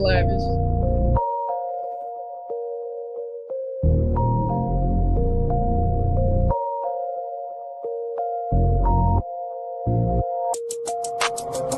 Lavish.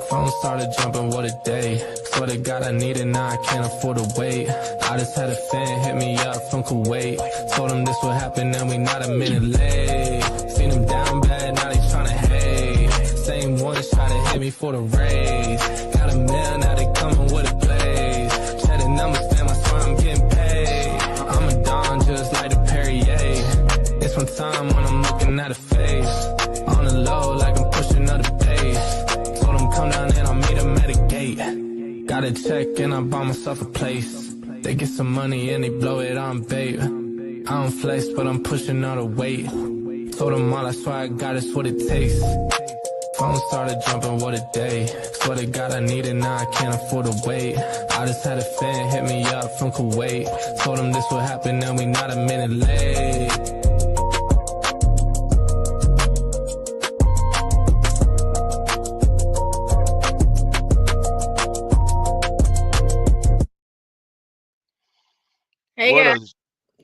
Phone started jumping, what a day. Swear to God I need it, now I can't afford to wait. I just had a fan hit me up from Kuwait. Told him this would happen and we not a minute late. Seen him down bad, now they tryna hate. Same ones try to hit me for the raise. Got a mail, now they coming with a blaze. Check the numbers, fam, I swear I'm getting paid. I'm a don just like the Perrier. It's one time when I'm looking at a face. On the low like I'm pushing up the pace. Told him come down and I'll meet him at a gate. Got a check and I bought myself a place. They get some money and they blow it on bait. I don't flex but I'm pushing all the weight. Told them all I swear I got is what it takes. Phone started jumping, what a day. Swear to God I need it, now I can't afford to wait. I just had a fan hit me up from Kuwait. Told him this would happen and we not a minute late. Hey What guys. is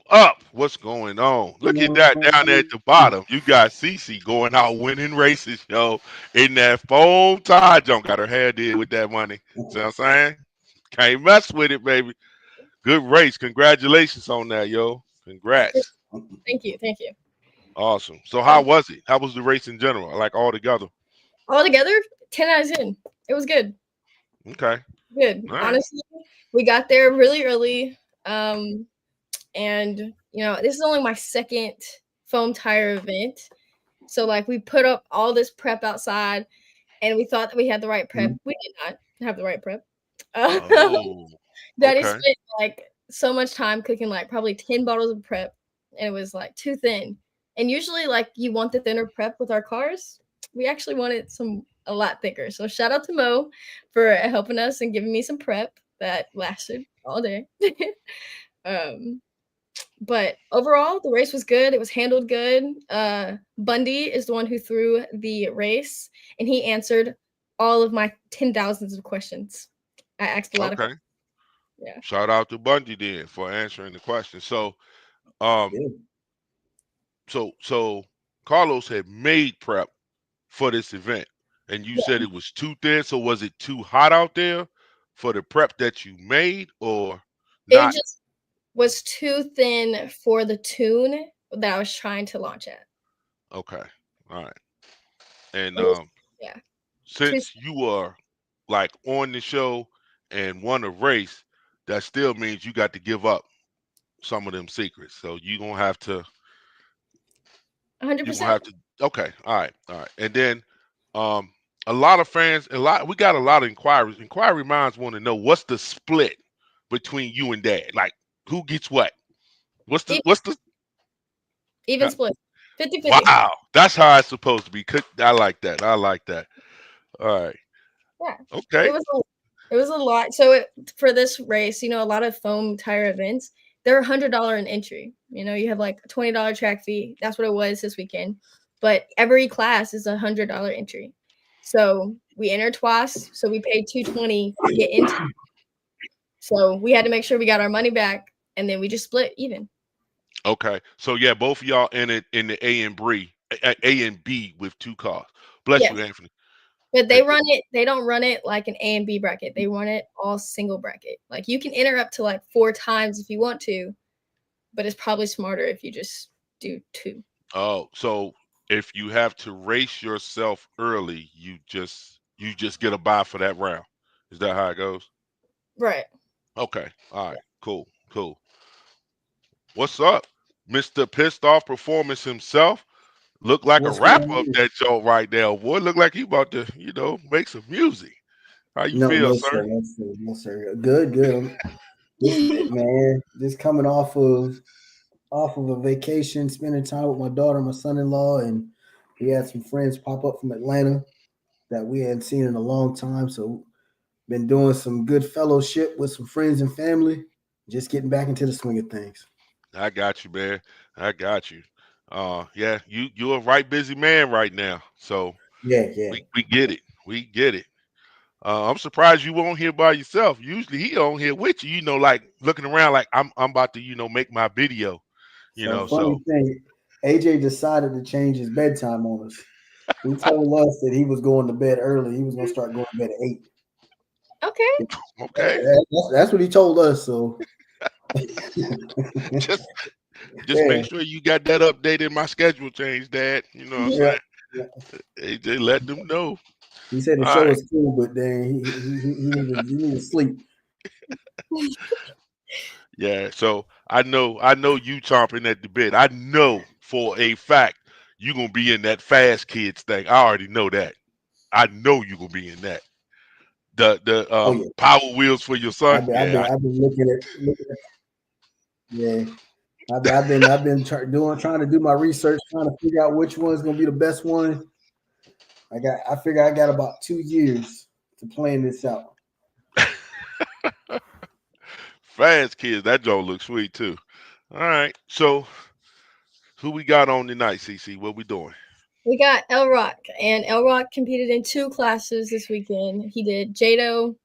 up? What's going on? Look at that down there at the bottom. You got CiCi going out winning races, yo. In that foam tie jump. Got her hair did with that money. See what I'm saying? Can't mess with it, baby. Good race. Congratulations on that, yo. Congrats. Thank you. Thank you. Awesome. So how was it? How was the race in general? Like all together? All together, 10 out of 10. It was good. Okay. Good. All right. Honestly, we got there really early. And you know, this is only my second foam tire event. So like we put up all this prep outside and we thought that we had the right prep. We did not have the right prep. Oh, Daddy okay. spent like so much time cooking like probably 10 bottles of prep and it was like too thin. And usually like you want the thinner prep with our cars. We actually wanted a lot thicker. So shout out to Mo for helping us and giving me some prep that lasted all day. But overall the race was good. It was handled good. Bundy is the one who threw the race and he answered all of my 10,000s of questions. I asked a lot of Okay. questions. Yeah. Shout out to Bundy then for answering the question. So um so Carlos had made prep for this event, and you said it was too thin. So was it too hot out there for the prep that you made, or It not? just was too thin for the tune that I was trying to launch at. Okay, all right. And It was, yeah, too. since you are like on the show and won a race, that still means you got to give up some of them secrets. So you're gonna 100%. have to. Okay, all right. And then um, a lot of fans, we got a lot of inquiries. Inquiry minds want to know what's the split between you and Dad. Like who gets what? Even, What's the even split. 50-50. wow? That's how it's supposed to be. I like that. I like that. All right. Yeah. Okay. It was a lot. So for this race, you know, a lot of foam tire events, they're $100 an entry. You know, you have like a $20 track fee. That's what it was this weekend. But every class is $100 entry. So we entered twice. So we paid $220 to get into. So we had to make sure we got our money back, and then we just split even. Okay. So yeah, both of y'all in it in the A and B with two cars. Bless Yes. you, Anthony. But they don't run it like an A and B bracket. They run it all single bracket. Like you can enter up to like 4 times if you want to, but it's probably smarter if you just do 2. Oh, so if you have to race yourself early, you just get a buy for that round. Is that how it goes? Right. Okay. All right. Cool. Cool. What's up, Mister Pissed Off Performance himself? Look like a What's going rapper up on? that joint right now, boy. Look like he about to, make some music. How you No, feel, no, sir, sir? no, sir, no, sir. Good, good. Just man, just coming off of a vacation, spending time with my daughter, my son-in-law, and we had some friends pop up from Atlanta that we hadn't seen in a long time. So been doing some good fellowship with some friends and family. Just getting back into the swing of things. I got you, man. I got you. Yeah, you're a right busy man right now. So Yeah, yeah. we get it. We get it. I'm surprised you won't here by yourself. Usually he on here with you, like looking around like I'm about to, make my video, So funny so thing, AJ decided to change his bedtime on us. He told us that he was going to bed early. He was going to start going to bed at 8. Okay. okay. That's what he told us. So Just just yeah, make sure you got that updated. My schedule changed, Dad. You know what I'm yeah. saying? AJ let them know. He said the All show right. was cool, but then he needed sleep. Yeah. So I know you chomping at the bit. I know for a fact you gonna be in that Fast Kids thing. I already know that. I know you gonna be in that. The Oh yeah, Power Wheels for your son. Yeah. I've been looking at yeah. I've been trying to do my research, trying to figure out which one's gonna be the best one. I figure I got about 2 years to plan this out. Fast Kids. That joke looks sweet too. All right. So who we got on tonight, CC? What we doing? We got L Rock, and L Rock competed in 2 classes this weekend. He did Jado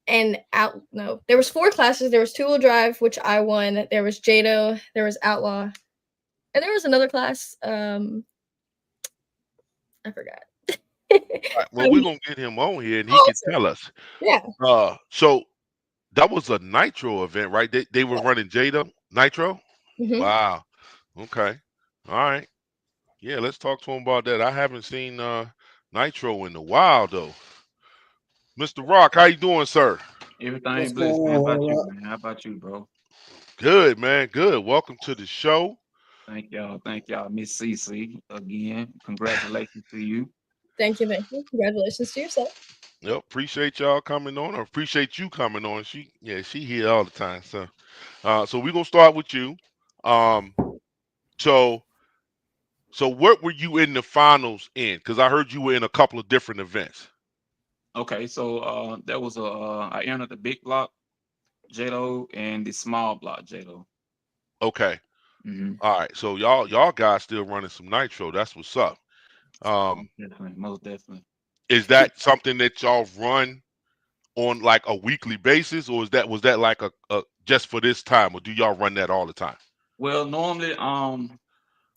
and out. No, there was 4 classes. There was 2-wheel drive, which I won. There was Jado. There was Outlaw, and there was another class. I forgot. All right, well, we're gonna get him on here and he can Awesome. tell us. Yeah. So that was a Nitro event, right? They were running Jada Nitro. Hmm. Wow. Okay. All right. Yeah, let's talk to him about that. I haven't seen Nitro in a while though. Mr. Rock, how you doing, sir? What's Everything going blessed, man. How about on, you, Rock? man? How about you, bro? Good, man. Good. Welcome to the show. Thank y'all. Thank y'all, Miss CiCi. Again, congratulations to you. Thank you. Thank you. Congratulations to yourself. Yep. Appreciate y'all coming on. I appreciate you coming on. She here all the time. So we're gonna start with you. Um, so So what were you in the finals in? Because I heard you were in a couple of different events. Okay, so that was I entered the big block JLo and the small block JLo. Okay. Mm-hmm. All right. So y'all guys still running some nitro. That's what's up. Um, Definitely, most definitely. is that something that y'all run on like a weekly basis, or was that like a just for this time, or do y'all run that all the time? Well, normally,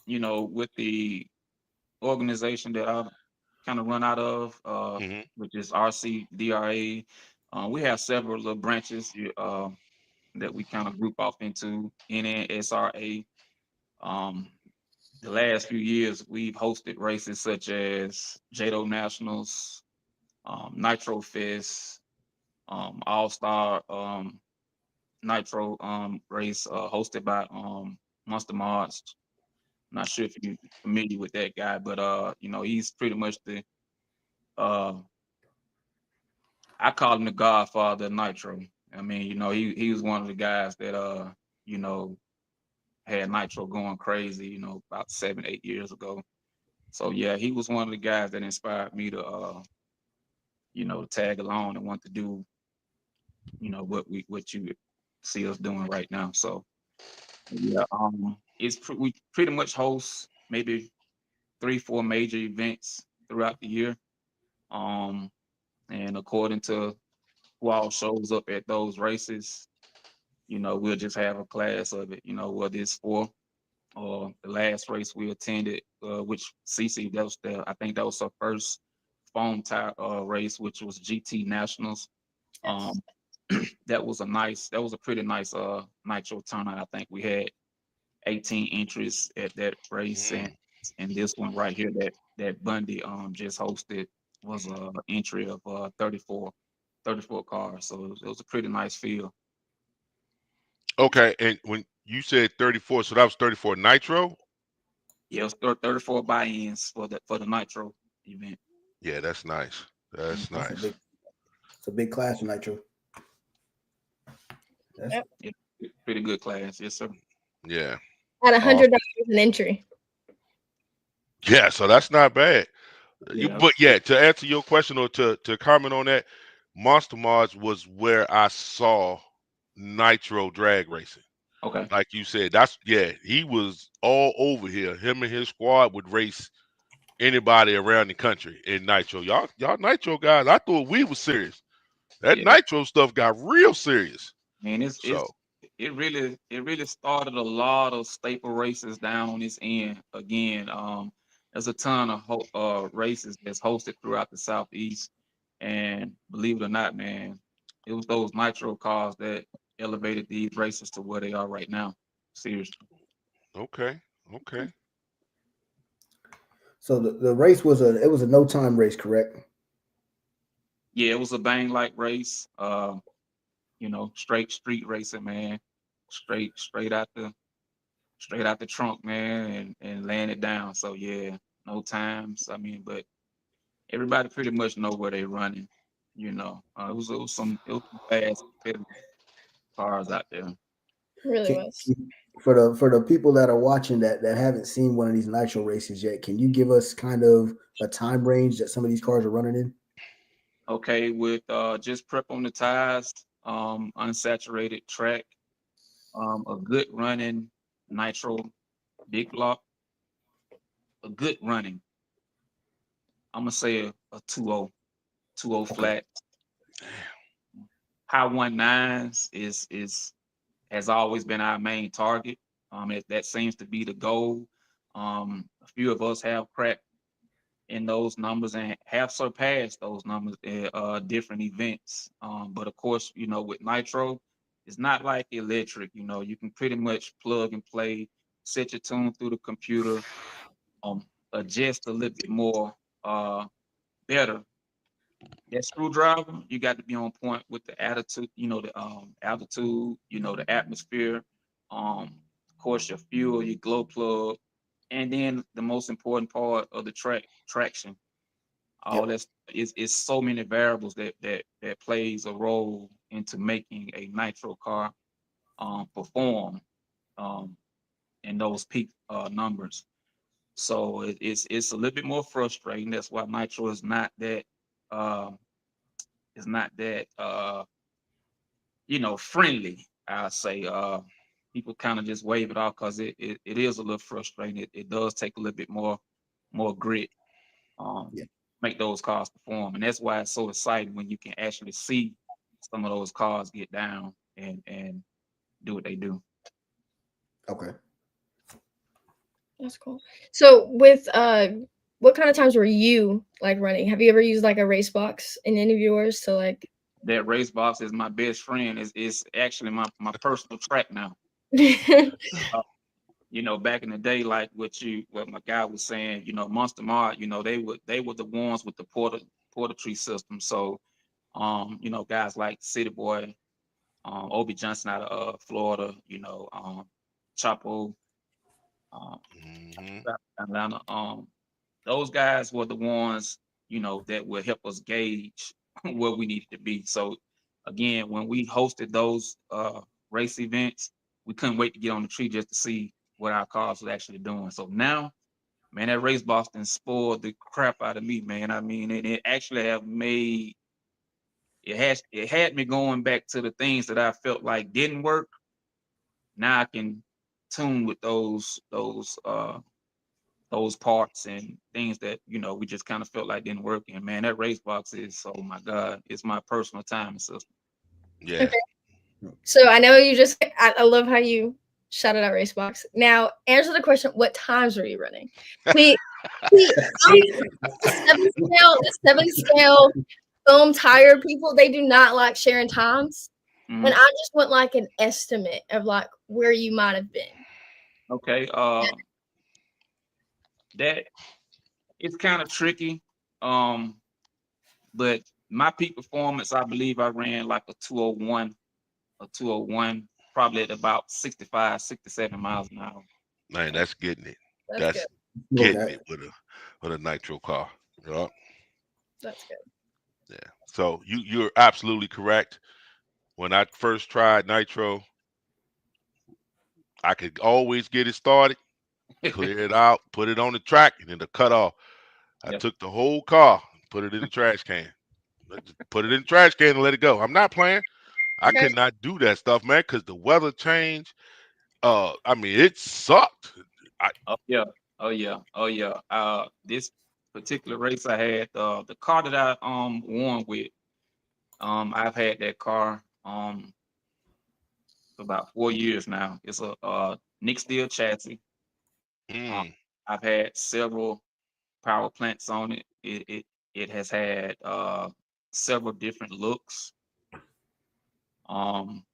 with the organization that I kind of run out of, Hmm. which is RCDRA, we have several little branches that we kind of group off into NNSRA. Um, the last few years, we've hosted races such as JADO Nationals, Nitro Fest, All Star Nitro race hosted by Monster March. Not sure if you're familiar with that guy, but he's pretty much the uh, I call him the Godfather of Nitro. I mean, he was one of the guys that you know, had Nitro going crazy, about 7, 8 years ago. So yeah, he was one of the guys that inspired me to tag along and want to do, what you see us doing right now. So yeah, we pretty much host maybe 3, 4 major events throughout the year. Um, and according to who all shows up at those races, we'll just have a class of it, whether it's for or the last race we attended, which CC, I think that was her first foam tire race, which was GT Nationals. Yes. Um, that was a pretty nice nitro turnout. I think we had 18 entries at that race, and Mm. this one right here that Bundy just hosted was a entry of 34 cars. So it was a pretty nice field. Okay. And when you said 34, so that was 34 nitro. Yeah, it was 34 buy-ins for the nitro event. Yeah, that's nice. That's That's a nice. big, it's a big class for Nitro. That's Yep. Yeah, pretty good class. Yes, sir. Yeah. At Awesome. $100 an entry. Yeah. So that's not bad. Yeah. But yeah, to answer your question or to comment on that, Monster Mars was where I saw Nitro drag racing. Okay. Like you said, he was all over here. Him and his squad would race anybody around the country in nitro. Y'all nitro guys, I thought we was serious. That Yeah, nitro stuff got real serious. man, So it really started a lot of staple races down on this end. Again, there's a ton of races that's hosted throughout the southeast, and believe it or not, man, it was those nitro cars that elevated these races to where they are right now. Seriously. okay, okay. So the race was a no time race, correct? Yeah, it was a bang like race. Straight street racing, man. Straight out the trunk, man, and laying it down. So yeah, no times. I mean, but everybody pretty much know where they running. It was some fast competitive cars out there. It really Can, was. for the people that are watching that haven't seen one of these nitro races yet, can you give us kind of a time range that some of these cars are running in? Okay, with just prep on the tires, unsaturated track, a good running nitro big block, a good running. I'm gonna say a 2.0, 2.0 Okay. flat. High 1.9s is has always been our main target. That seems to be the goal. A few of us have cracked in those numbers and have surpassed those numbers at different events. But of course, with nitro, it's not like electric. You can pretty much plug and play, set your tune through the computer, adjust a little bit more, better. That screwdriver, you got to be on point with the attitude, the altitude, the atmosphere, of course your fuel, your glow plug, and then the most important part of the traction. All Yep. that's is so many variables that plays a role into making a nitro car perform um, in those peak numbers. So it's a little bit more frustrating. That's why nitro um, is not that friendly. I say people kind of just wave it off because it is a little frustrating. It does take a little bit more grit, um, Yeah. make those cars perform, and that's why it's so exciting when you can actually see some of those cars get down and do what they do. Okay. That's cool. So with what kind of times were you like running? Have you ever used like a race box in any of yours to like That race box is my best friend. Is actually my personal track now. Uh, Back in the day, like what my guy was saying, Monster Mart, they were the ones with the porta tree system. So, guys like City Boy, Obi Johnson out of Florida, Chapo, um, Hmm. Atlanta. Those guys were the ones, that would help us gauge where we needed to be. So again, when we hosted those race events, we couldn't wait to get on the tree just to see what our cars was actually doing. So now, man, that race Boston spoiled the crap out of me, man. I mean, it actually have made it had me going back to the things that I felt like didn't work. Now I can tune with those parts and things that we just kind of felt like didn't work. And man, that race box is, oh my god, it's my personal time system. Yeah. okay. So I know you just I love how you shouted out race box. Now answer the question, what times were you running? We the seven scale foam tire people, they do not like sharing times. And Mhm. I just want like an estimate of like where you might have been. Okay, that it's kind of tricky, um, but my peak performance, I believe I ran like a 201, probably at about 65, 67 miles an hour. Man, that's getting it. That's good. That's getting Okay. it with a nitro car. Yeah. That's good. Yeah. So you're absolutely correct. When I first tried nitro, I could always get it started, clear it out, put it on the track, and then the cut off. I Yeah. took the whole car, put it in the trash can. Just put it in the trash can and let it go. I'm not playing. I Okay. could not do that stuff, man, because the weather changed. I mean, it sucked. I Oh yeah. Oh yeah. Oh yeah. This particular race I had, the car that I won with, I've had that car for about 4 years now. It's a Nick Steel chassis. Um, Mm. I've had several power plants on it. It has had several different looks. Um,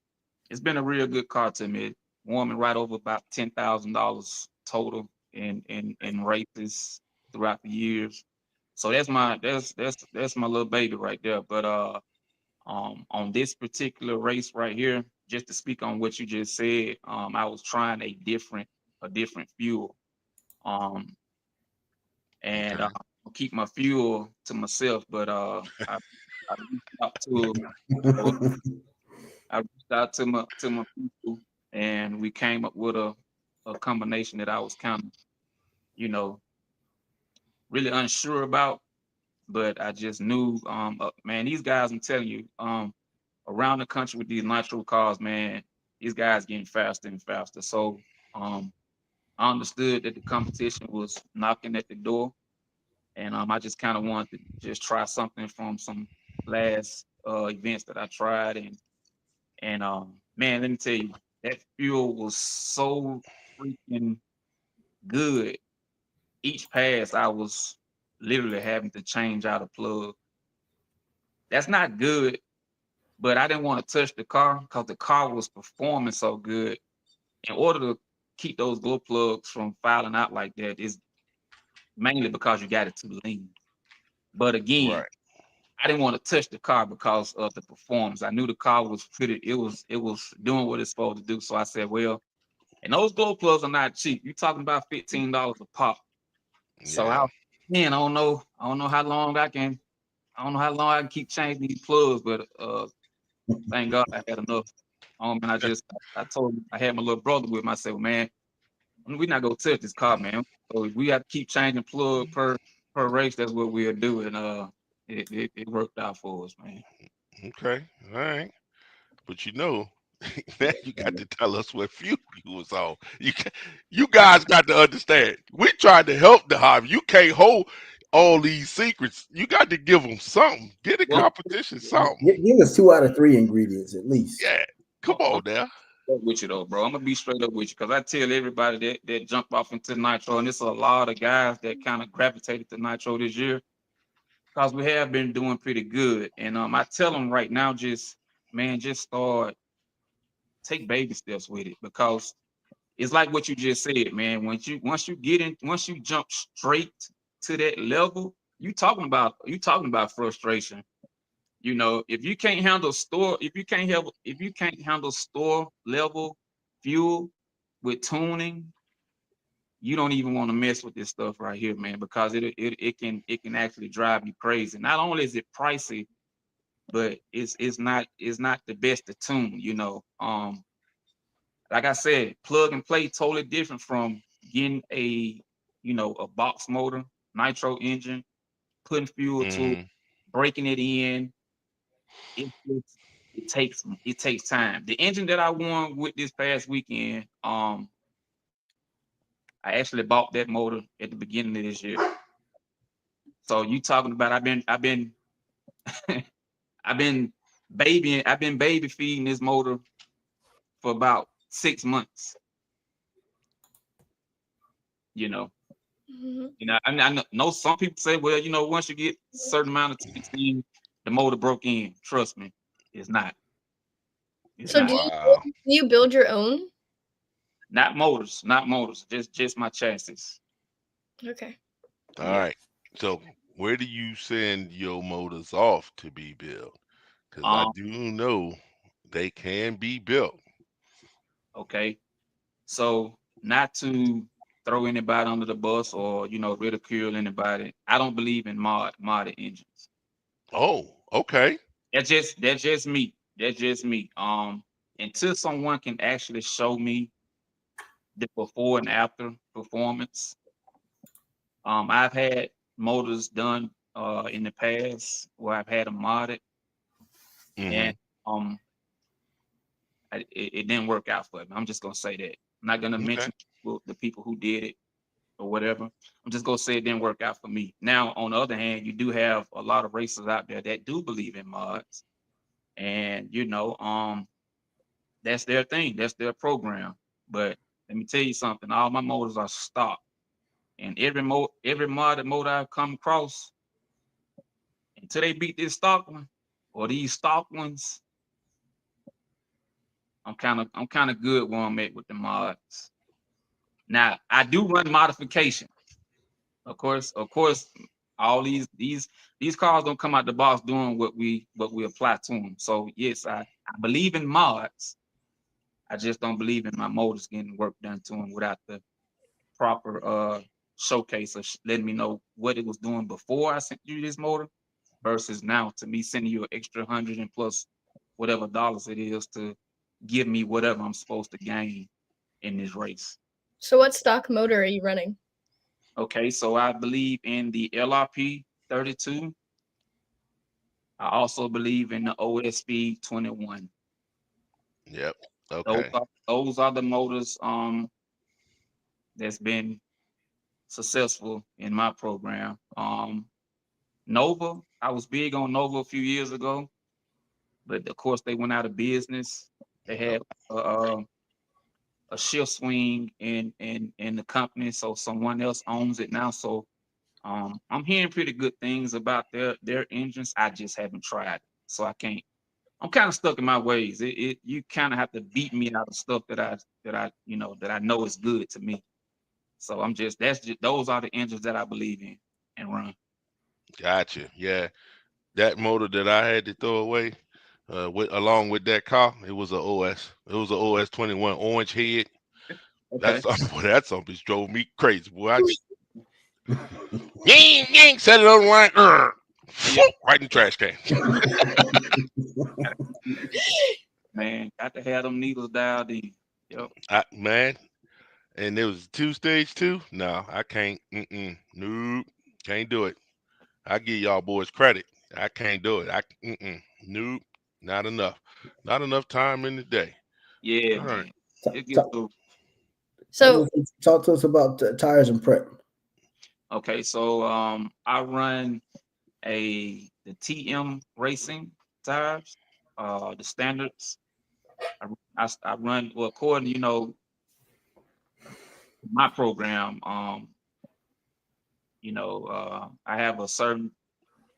it's been a real good car to me. It won me right over about $10,000 total in races throughout the years. So that's my little baby right there. But on this particular race right here, just to speak on what you just said, I was trying a different fuel. Um, and Okay. I'll keep my fuel to myself, but I reached out to well, I reached out to my people, and we came up with a combination that I was kind of, you know, really unsure about, but I just knew, man, these guys, I'm telling you, around the country with these nitro cars, man, these guys getting faster and faster. So um, I understood that the competition was knocking at the door, and I just kind of wanted to just try something from some last events that I tried, and man, let me tell you, that fuel was so freaking good. Each pass, I was literally having to change out a plug. That's not good, but I didn't want to touch the car because the car was performing so good. In order to keep those glow plugs from filing out like that is mainly because you got it too lean. But again, Right. I didn't want to touch the car because of the performance. I knew the car was pretty, it was doing what it's supposed to do. So I said, well, and those glow plugs are not cheap. You're talking about $15 a pop. So Yeah. man, I don't know how long I can keep changing these plugs, but thank God I had enough. And I had my little brother with me. I said, well, man, we're not gonna touch this car, man. So if we have to keep changing plug per race, that's what we'll do. And it worked out for us, man. Okay. All right. But now you got to tell us what fuel you was on. You guys got to understand. We tried to help the hobby. You can't hold all these secrets. You got to give them something. Get the Well, competition something. Give us 2 out of 3 ingredients at least. Yeah. Come I'm on now. straight up with you though, bro. I'm gonna be straight up with you because I tell everybody that jump off into nitro, and it's a lot of guys that kind of gravitated to nitro this year because we have been doing pretty good. And I tell them right now, just start take baby steps with it because it's like what you just said, man. Once you jump straight to that level, you talking about frustration. If you can't handle store level fuel with tuning, you don't even want to mess with this stuff right here, man, because it can actually drive you crazy. Not only is it pricey, but it's not the best to tune. Like I said, plug and play totally different from getting a box motor, nitro engine, putting fuel to it, Hmm. breaking it in. It just it takes time. The engine that I won with this past weekend, I actually bought that motor at the beginning of this year. So you talking about I've been baby feeding this motor for about 6 months, you know. Mhm. I know some people say, well, once you get a certain amount of takes in, the motor broke in. Trust me, it's not. It's So not. Wow. do you build your own? Not motors. Just my chassis. Okay. All Yeah. right. So where do you send your motors off to be built? Because I Um. do know they can be built. Okay. So not to throw anybody under the bus or ridicule anybody. I don't believe in modded engines. Oh, okay. That's just me. That's just me. Until someone can actually show me the before and after performance. I've had motors done in the past where I've had them modded, Hmm. and um it didn't work out for me. I'm just gonna say that. I'm not gonna Okay. mention the people who did it, or whatever. I'm just gonna say it didn't work out for me. Now, on the other hand, you do have a lot of racers out there that do believe in mods, and that's their thing, that's their program. But let me tell you something: all my motors are stock, and every modded motor I've come across, until they beat this stock one or these stock ones, I'm kind of good where I'm at with the mods. Now I do run modification. Of course, all these cars don't come out the box doing what we apply to them. So yes, I believe in mods. I just don't believe in my motors getting work done to them without the proper showcase of letting me know what it was doing before I sent you this motor versus now to me sending you an extra 100 and plus whatever dollars it is to give me whatever I'm supposed to gain in this race. So what stock motor are you running? Okay, so I believe in the LRP 32. I also believe in the OSB 21. Yep. Those Okay. are, those are the motors that's been successful in my program. Nova, I was big on Nova a few years ago, but of course they went out of business. They Yep. had a shift swing in the company, so someone else owns it now. So I'm hearing pretty good things about their engines. I just haven't tried it, so I can't. I'm kind of stuck in my ways. You kind of have to beat me out of stuff that I know is good to me. So those are the engines that I believe in and run. Gotcha. Yeah. That motor that I had to throw away, along with that car, it was a OS. It was a OS 21 orange head. Okay. That's boy, that something drove me crazy, boy. I just yang yang set it on the line, Yeah, right in the trash can. man, got to have them needles dialed in. Yep. Man, and there was 2-stage too. No, I can't. Nope, can't do it. I give y'all boys credit. I can't do it. Nope, not enough. Not enough time in the day. Yeah, All right. man. It gets Talk, so So talk to us about tires and prep. okay. So I run the TM Racing tires, the standards. I run well according my program. I have a certain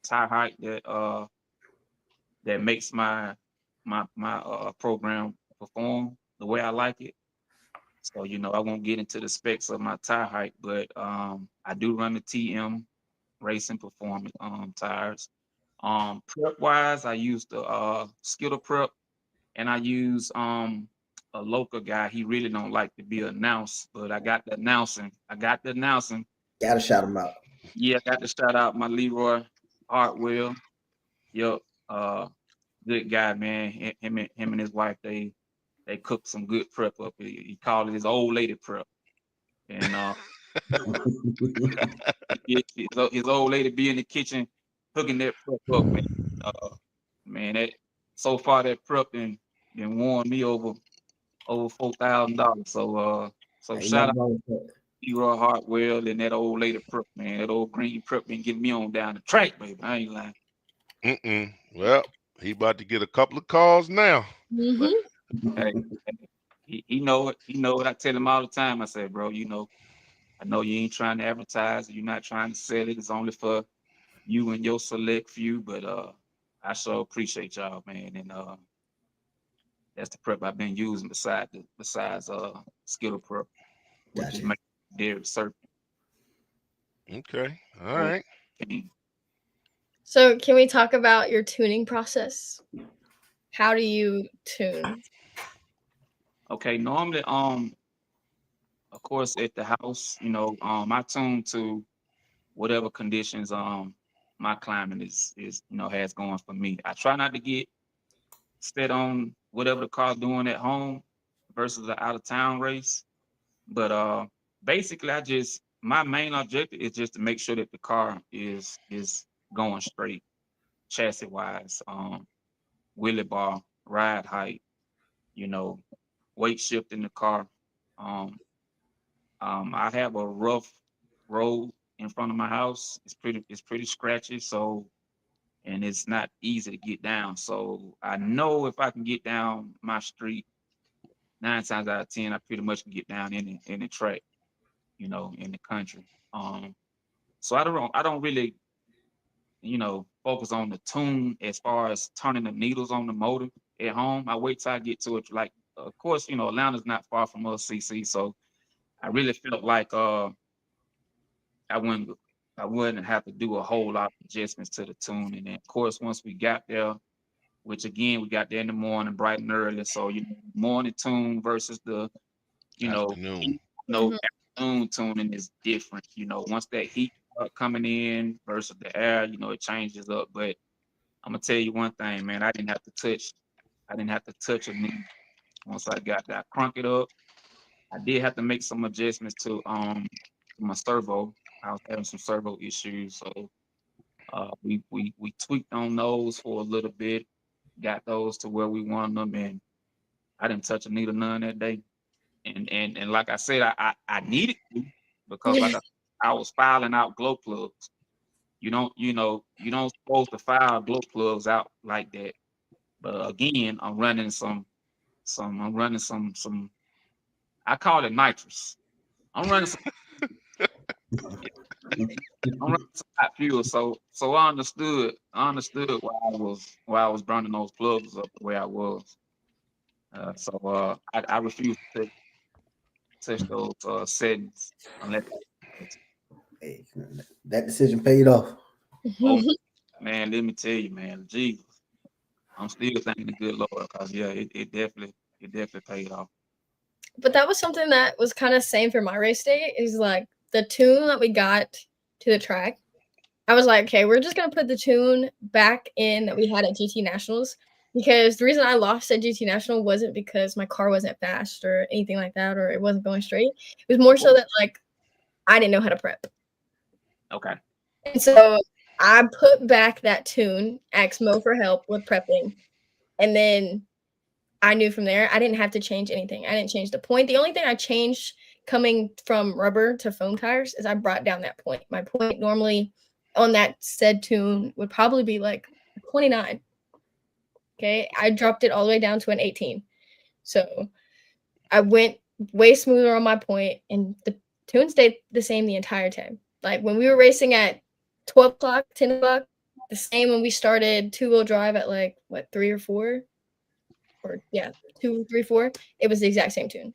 tire height that makes my program perform the way I like it. So I won't get into the specs of my tire height, but I do run the TM Racing Performance tires. Prep wise, I use the Skittle Prep, and I use a local guy. He really don't like to be announced, but I got the announcing. Gotta shout them out. Yeah, I got to shout out my Leroy Hartwell. Yep, good guy, man. Him and his wife, they cook some good prep up. He called it his old lady prep, and his old lady be in the kitchen cooking that prep up, man. Man, that so far that prep been won me over $4,000. So Ain't shout nothing out wrong with that. to Leroy Hartwell and that old lady prep, man. That old green prep been getting me on down the track, baby. I ain't lying. Well, he about to get a couple of calls now. But mhm. hey, he know it. He know it. I tell him all the time. I say, bro, I know you ain't trying to advertise. You're not trying to sell it. It's only for you and your select few. But I sure appreciate y'all, man. And that's the prep I've been using besides Skittle prep, which is Gotcha. make dairy serpent. Okay. All So, right. So can we talk about your tuning process? How do you tune? okay, normally, of course, at the house, I tune to whatever conditions my climate has going for me. I try not to get set on whatever the car's doing at home versus the out of town race. But basically, my main objective is just to make sure that the car is going straight, chassis wise, wheelie bar, ride height, you know, weight shift in the car. Um, I have a rough road in front of my house. It's pretty scratchy. So, and it's not easy to get down. So I know if I can get down my street, 9 times out of 10, I pretty much can get down in the track, you know, in the country. So I don't really, you know, focus on the tune as far as turning the needles on the motor at home. I wait till I get to it. Like, of course, you know, Atlanta's not far from us, CC. So I really felt like I wouldn't I wouldn't have to do a whole lot of adjustments to the tune. And then of course once we got there, which again we got there in the morning, bright and early. So you know, morning tune versus the you know, Afternoon. you know, Mhm. afternoon tuning is different. You know, once that heat coming in versus the air, you know, it changes up. But I'm gonna tell you one thing, man, I didn't have to touch a knee once I got that crunk it up. I did have to make some adjustments to my servo. I was having some servo issues, so we tweaked on those for a little bit, got those to where we wanted them, and I didn't touch a needle none that day. And like I said, I needed to because I was filing out glow plugs. You don't supposed to file glow plugs out like that. But again, I'm running some I call it nitrous. I'm running some I'm running some hot fuel. So I understood why I was burning those plugs up the way I was. I refuse to touch those settings unless Hey, that decision paid off. oh man, let me tell you, man, Jesus. I'm still thanking the good Lord because yeah, it definitely paid off. But that was something that was kind of same for my race day. Is like the tune that we got to the track. I was like, okay, we're just gonna put the tune back in that we had at GT Nationals because the reason I lost at GT National wasn't because my car wasn't fast or anything like that, or it wasn't going straight. It was more so that like I didn't know how to prep, Okay. and so I put back that tune, asked Mo for help with prepping, and then I knew from there I didn't have to change anything. I didn't change the point. The only thing I changed coming from rubber to foam tires is I brought down that point. My point normally on that said tune would probably be like 29. Okay. I dropped it all the way down to an 18. So I went way smoother on my point and the tune stayed the same the entire time. Like when we were racing at 12 o'clock, 10 o'clock, the same when we started two-wheel drive at like what, 3 or 4? Or yeah, 2, 3, 4. It was the exact same tune.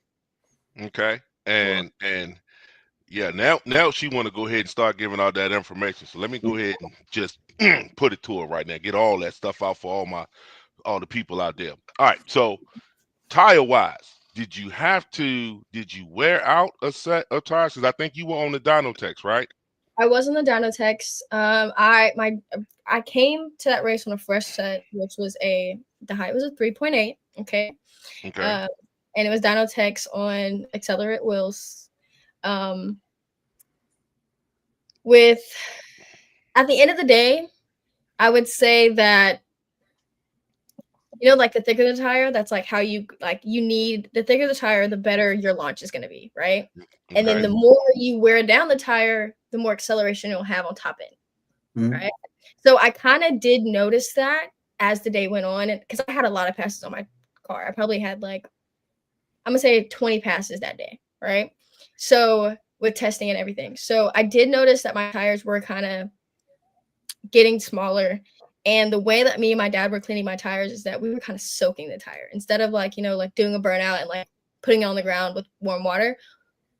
Okay. Well, And yeah, now she want to go ahead and start giving all that information. So let me go ahead and just put it to her right now. Get all that stuff out for all the people out there. All right. So tire wise, did you wear out a set of tires? Because I think you were on the Dynotex, right? I was on the Dynotex. I came to that race on a fresh set, which was the height was a 3.8. Okay. Okay. Uh, and it was Dynotex on accelerate wheels. Um, with at the end of the day, I would say that like the thicker the tire, that's like how you need the thicker the tire, the better your launch is going to be, right? And then Okay. the more you wear down the tire, the more acceleration you'll have on top end, Mhm. right? So I kind of did notice that as the day went on, because I had a lot of passes on my car. I probably had like I'm gonna say 20 passes that day, right? So with testing and everything, so I did notice that my tires were kind of getting smaller. And the way that me and my dad were cleaning my tires is that we were kind of soaking the tire instead of like, like doing a burnout and like putting it on the ground with warm water.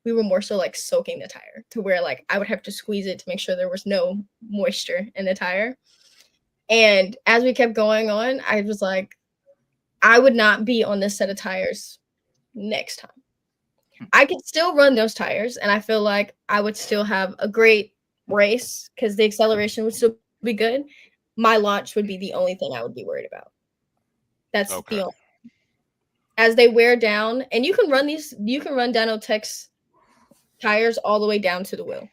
We were more so like soaking the tire to where like I would have to squeeze it to make sure there was no moisture in the tire. And as we kept going on, I was like, I would not be on this set of tires next time. I could still run those tires, and I feel like I would still have a great race because the acceleration would still be good. My launch would be the only thing I would be worried about. That's the Okay. only as they wear down, and you can run Dynotech's tires all the way down to the wheel,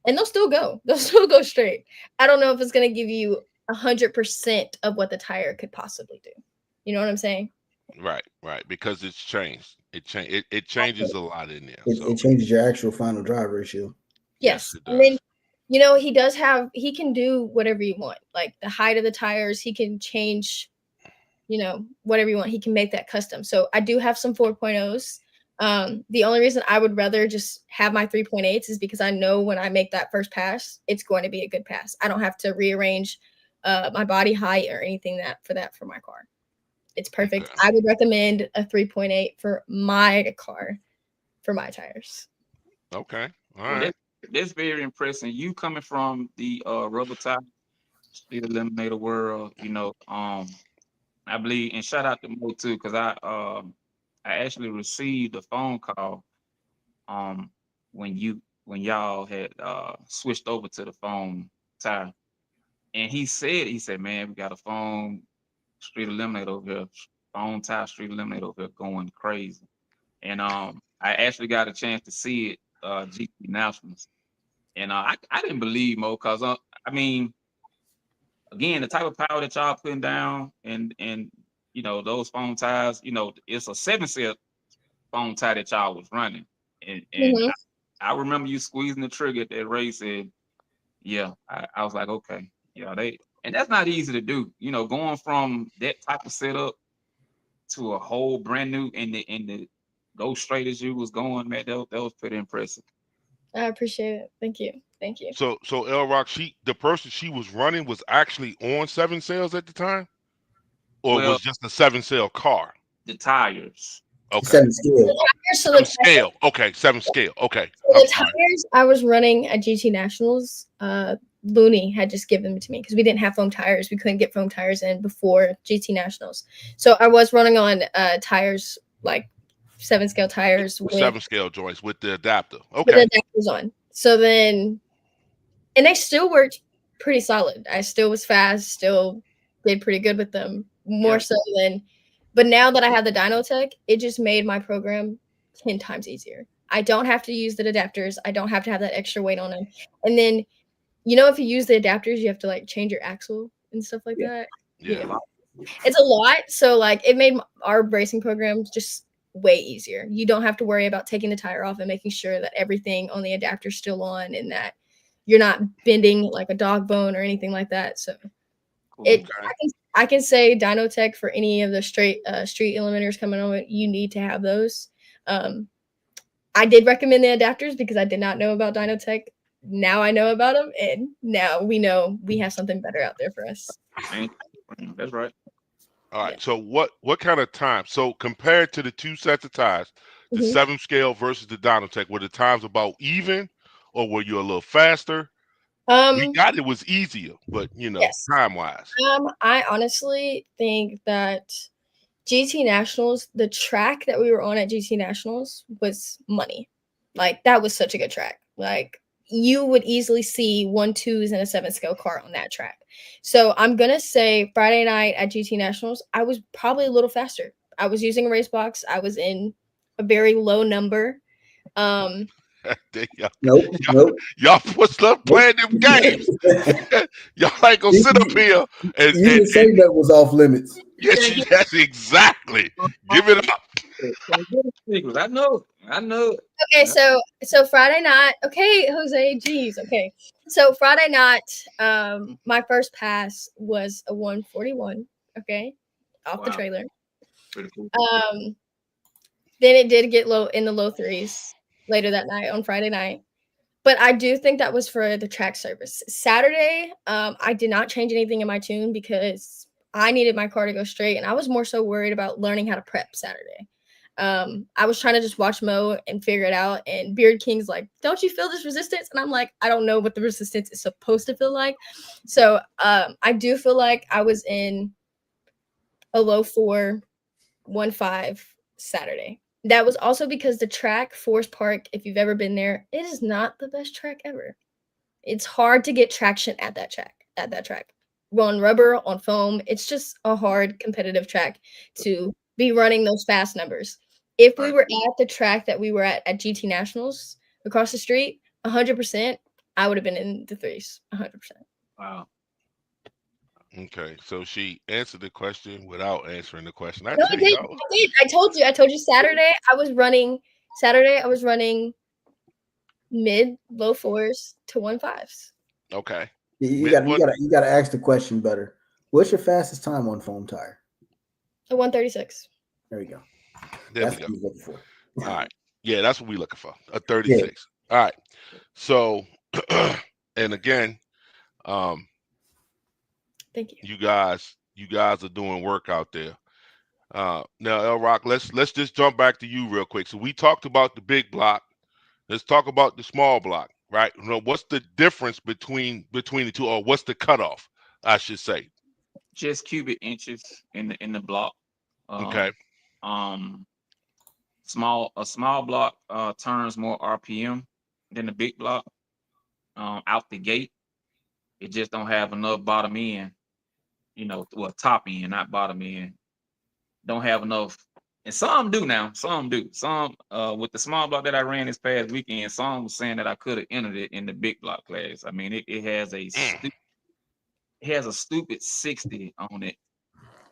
and they'll still go. They'll still go straight. I don't know if it's gonna give you 100% of what the tire could possibly do. You know what I'm saying? Right. Because it's changed. It changes a lot in there. It So changes your actual final drive ratio. Yes. it And then, does. he can do whatever you want. Like the height of the tires, he can change, whatever you want. He can make that custom. So I do have some 4.0s. The only reason I would rather just have my 3.8s is because I know when I make that first pass, it's going to be a good pass. I don't have to rearrange my body height or anything for my car. It's perfect. Okay. I would recommend a 3.8 for my car, for my tires. Okay. All Well, right. that's very impressive. You coming from the rubber tire speed eliminator world, I believe, and shout out to Mo too, because I actually received a phone call um when y'all had switched over to the foam tire. And he said, man, we got a foam street eliminator over here, foam tire street eliminator over here going crazy. And I actually got a chance to see it GT Nationals. And I didn't believe Mo, because I mean, again, the type of power that y'all putting down, and those foam tires, it's a 7 cell foam tire that y'all was running. And Mhm. I remember you squeezing the trigger at that race, and yeah, I was like, okay, yeah, and that's not easy to do. Going from that type of setup to a whole brand new, and the go straight as you was going, man, that was pretty impressive. I appreciate it. Thank you. Thank you. So L Rock, the person she was running was actually on 7 cells at the time, or Well, was just a 7 cell car? the tires. Okay. 7 scale. So Seven scale. Okay. 7 scale. Okay. I'm the sorry. tires I was running at GT Nationals, Looney had just given them to me because we didn't have foam tires. We couldn't get foam tires in before GT Nationals. So I was running on tires, like 7 scale tires With with 7 scale joints with the adapter. the Okay. adapters on. So then, and they still worked pretty solid. I still was fast, still did pretty good with them, more Yeah. so than. But now that I have the Dyno Tech, it just made my program 10 times easier. I don't have to use the adapters. I don't have to have that extra weight on them. And then, if you use the adapters, you have to like change your axle and stuff like that. Yeah. It's a lot. So like it made our racing programs just way easier. You don't have to worry about taking the tire off and making sure that everything on the adapter's still on and that you're not bending like a dog bone or anything like that. So Cool. it Okay. I can say Dynotech for any of the street eliminators coming on it, you need to have those. I did recommend the adapters because I did not know about Dynotech. Now I know about them, and now we know we have something better out there for us. That's right. All right. Yeah. So what kind of time? So compared to the two sets of tires, the Mhm. 7 scale versus the Dynotech, were the times about even, or were you a little faster? We Um, got it was easier, but yes. time wise. I honestly think that GT Nationals, the track that we were on at GT Nationals was money. Like that was such a good track. Like you would easily see 1.2s and a 7 scale car on that track. So I'm gonna say Friday night at GT Nationals, I was probably a little faster. I was using a race box. I was in a very low number. Um, y'all, Nope, nope, y'all put stuff nope. playing them games. Y'all ain't gonna You, sit up here and you and, didn't say and that was off limits. yes, yes, exactly. Give it up. I know. I know. okay, so Friday night. Okay, Jose, geez. Okay, so Friday night, my first pass was a 141. Okay, off the Wow. trailer. Pretty cool. Then it did get low in the low threes later that night on Friday night. But I do think that was for the track service. Saturday, I did not change anything in my tune because I needed my car to go straight, and I was more so worried about learning how to prep Saturday. I was trying to just watch Mo and figure it out. And Beard King's like, "Don't you feel this resistance?" And I'm like, "I don't know what the resistance is supposed to feel like." So I do feel like I was in a low 4.15 Saturday. That was also because the track, Forest Park, if you've ever been there, it is not the best track ever. It's hard to get traction at that track. On rubber, on foam, it's just a hard competitive track to be running those fast numbers. If we Right. were at the track that we were at GT Nationals across the street, 100%, I would have been in the threes, 100%. Wow. Okay. So she answered the question without answering the question. I No, tell I you, did. y'all. I did. I told you. Saturday I was running mid, low fours to 1.5s. Okay. You Mid got what? you got to ask the question better. What's your fastest time on foam tire? A 136. There you go. There we That's go. what he's looking for. All right. Yeah, that's what we looking for. A Yeah. 36. All right. So, and again, um, Thank you. you guys are doing work out there. Now, L Rock, let's just jump back to you real quick. So we talked about the big block. Let's talk about the small block, right? You know, what's the difference between the two, or what's the cutoff, I should say? Just cubic inches in the block. Okay. Um, a small block turns more RPM than the big block. Out the gate, it just don't have enough bottom end. Well, top end, not bottom end. Don't have enough. And some do now. Some do. Some with the small block that I ran this past weekend, some was saying that I could have entered it in the big block class. I mean, it has a stupid 60 on it,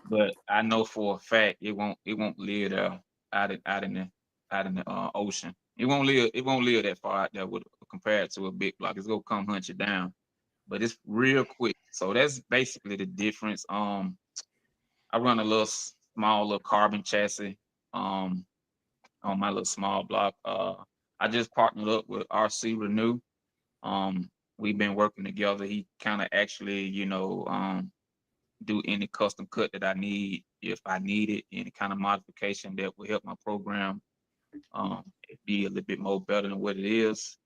but I know for a fact it won't live there out in the ocean. It won't live that far out there with compared to a big block. It's gonna come hunt you down, but it's real quick. So that's basically the difference. I run a little carbon chassis um on my little small block. I just partnered up with RC Renew. We've been working together. He kind of actually, do any custom cut that I need if I need it, any kind of modification that will help my program be a little bit more better than what it is.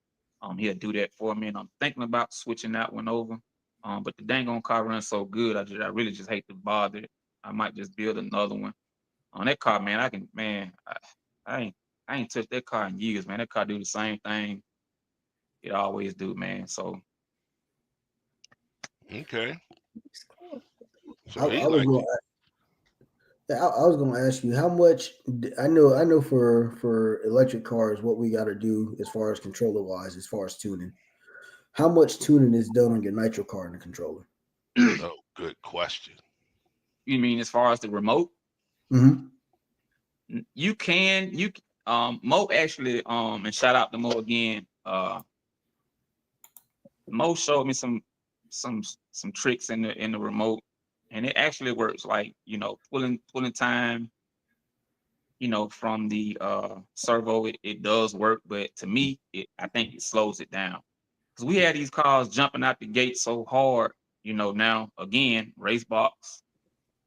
He'll do that for me, and I'm thinking about switching that one over. But the dang on car runs so good, I really just hate to bother it. I might just build another one. On that car, man, I ain't touched that car in years, man. That car do the same thing it always do, man. So Okay. It's cool. So I he was like going. it. I was going to ask you how much. I know for electric cars, what we got to do as far as controller wise, as far as tuning. How much tuning is done on your nitro car in the controller? Oh, good question. you mean as far as the remote? Mm-hmm. Mo actually and shout out to Mo again. Mo showed me some tricks in the remote, and it actually works. Like pulling time, from the servo, it does work. But to me, I think it slows it down because we had these cars jumping out the gate so hard. Now again, Racebox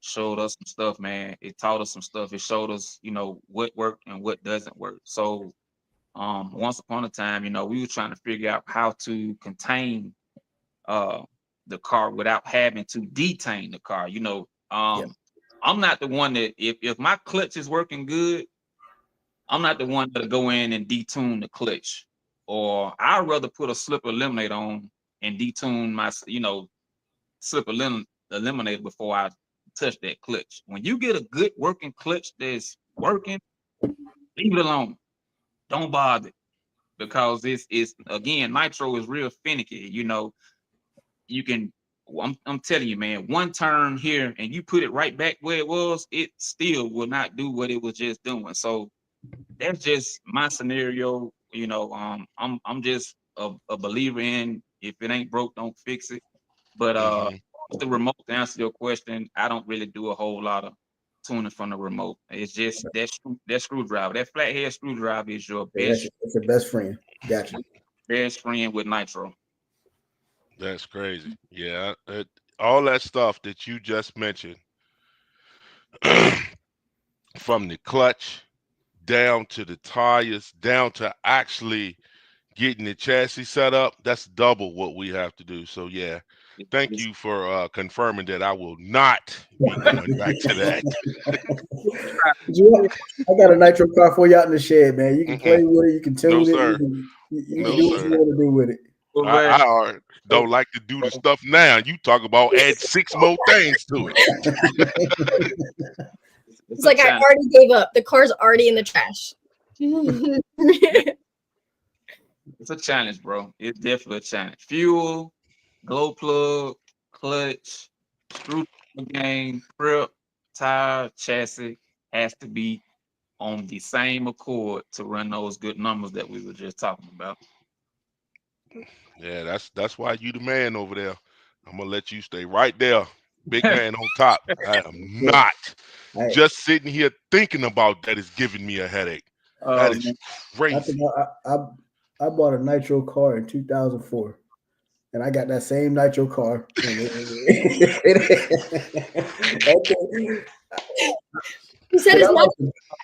showed us some stuff, man. It taught us some stuff. It showed us, what worked and what doesn't work. So once upon a time, we were trying to figure out how to contain uh the car without having to detain the car. Yeah. I'm not the one that if my clutch is working good, I'm not the one that'll go in and detune the clutch. Or I'd rather put a slip eliminator on and detune my, slip eliminator before I touch that clutch. When you get a good working clutch that's working, leave it alone. Don't bother because it's again, nitro is real finicky. You can I'm telling you, man, one turn here and you put it right back where it was, it still will not do what it was just doing. So that's just my scenario. I'm just a believer in if it ain't broke, don't fix it. But Hmm. with the remote, to answer your question, I don't really do a whole lot of tuning from the remote. It's just that screwdriver, that flathead screwdriver is your Yeah, that's your best friend. Gotcha. best friend with nitro. That's crazy. Yeah. All that stuff that you just mentioned, from the clutch down to the tires, down to actually getting the chassis set up, that's double what we have to do. So yeah, thank It's you for confirming that I will not be going back to that. I got a nitro car for you out in the shed, man. You can play Mm-mm. with it. You can No tune it. sir. You can No do what you sir. want to do with it. Well, I don't like to do the stuff now. You talk about add 6 more things to it. it's It's a like I challenge. already gave up. The car's already in the trash. It's a challenge, bro. It's definitely a challenge. Fuel, glow plug, clutch, screw game, prep, tire, chassis has to be on the same accord to run those good numbers that we were just talking about. Yeah, that's why you the man over there. I'm gonna let you stay right there, big man on top. I am Yeah. not I, just sitting here thinking about that is giving me a headache. That is Man, I think crazy. I bought a nitro car in 2004, and I got that same nitro car. And He said and it's not.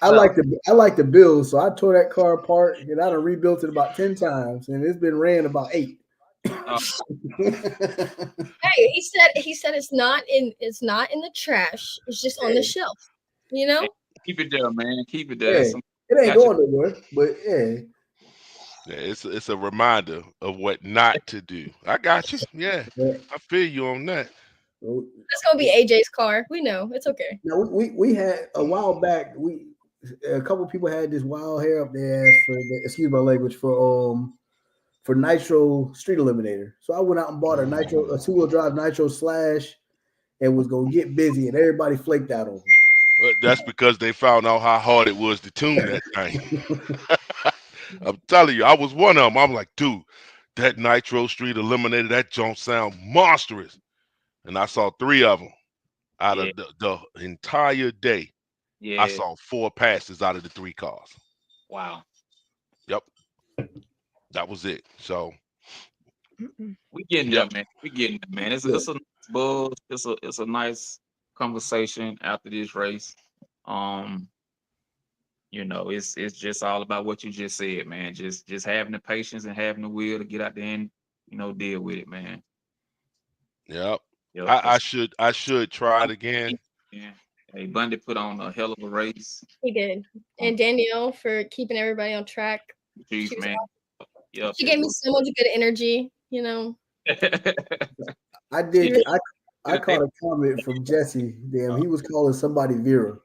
I like the build, so I tore that car apart and I done rebuilt it about 10 times, and it's been ran about 8. uh, Hey, he said it's not in the trash. It's just on the Yeah, shelf. You know. keep it there, man. Keep it there. yeah, That's some it ain't got you. going nowhere, but yeah, Yeah, it's a reminder of what not to do. I got you. Yeah, yeah. I feel you on that. So, That's gonna be AJ's car. We know it's okay. now we had a while back. A couple people had this wild hair up their ass for excuse my language for Nitro Street Eliminator. So I went out and bought a Nitro, a 2-wheel drive Nitro Slash, and was gonna get busy, and everybody flaked out on That's because they found out how hard it was to tune that thing. me. I'm telling you, I was one of them. I'm like, dude, that Nitro Street Eliminator, that don't sound monstrous. And I saw 3 of them out Yeah, of the entire day. I yeah. saw 4 passes out of the 3 cars. Wow. Yep, that was it. So, We getting yep, there, man. We getting there, man. It's Yeah. it's a nice buzz. It's a nice conversation after this race. Um, it's just all about what you just said, man. Just having the patience and having the will to get out there and deal with it, man. yep. Yep. I should try it again. Yeah. Hey, Bundy put on a hell of a race. He did. And Danielle for keeping everybody on track. Jeez, She was man. Yep. She It gave me was. so much good energy. You know. I She did. really, I caught a comment from Jesse. Damn, he was calling somebody Vera.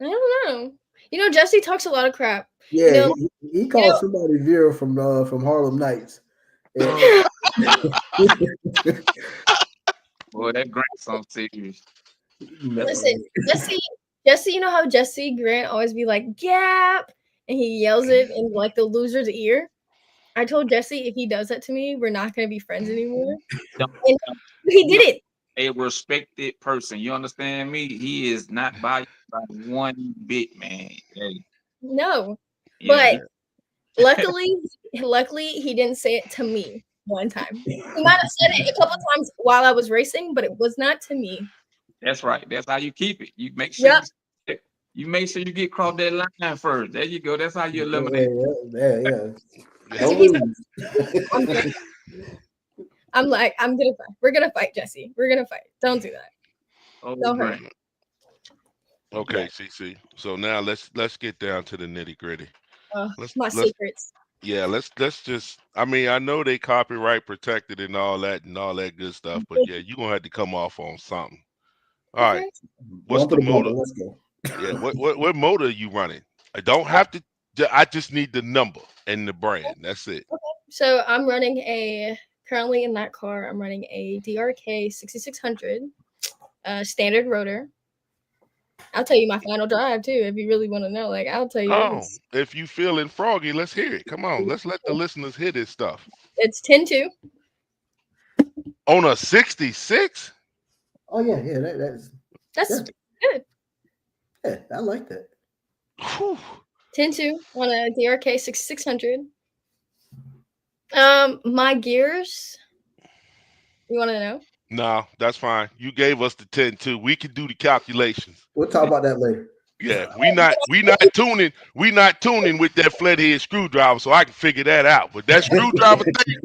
I don't know. You know, Jesse talks a lot of crap. You Yeah, know. he You called know. somebody Vera from Harlem Nights. Yeah. Boy, that grandson serious. That's Listen, Man. Jesse. You know how Jesse Grant always be like Gap, and he yells it in like the loser's ear. I told Jesse if he does that to me, we're not gonna be friends anymore. don't, And he he did it. a respected person. You understand me? He is not by one bit, man. Hey, No, yeah, but he, Yeah. luckily, he didn't say it to me one time. He might have said it a couple times while I was racing, but it was not to me. that's right. That's how you keep it. You make sure Yep. you make sure you get across that line first. There you go. That's how you eliminate. Yeah. So Don't he's lose. I'm, I'm like, I'm gonna fight. We're gonna fight, Jesse. We're gonna fight. Don't do that. Oh, Don't hurt. Grant. Okay, CC. So now let's get down to the nitty gritty. Let's My let's secrets. yeah, let's just. I mean, I know they copyright protected and all that good stuff, but yeah, you gonna have to come off on something. All right, Okay. what's One for the the bumper. motor? Let's go. Yeah, what motor are you running? I don't have to. I just need the number and the brand. That's it. So I'm running currently in that car. I'm running a DRK 6600, standard rotor. I'll tell you my final drive too, if you really want to know. Like I'll tell you Oh, this. if you feeling froggy, let's hear it. Come on, let's let the listeners hear this stuff. It's 10-2. On a 66? Oh yeah. That's That's yeah, good. yeah. I like that. Whew. 10-2 on a DRK 6600. My gears. You want to know? Nah, that's fine. You gave us the 10 too. We can do the calculations. We'll talk about that later. Yeah, we not tuning with that flathead screwdriver, so I can figure that out. But that screwdriver thing,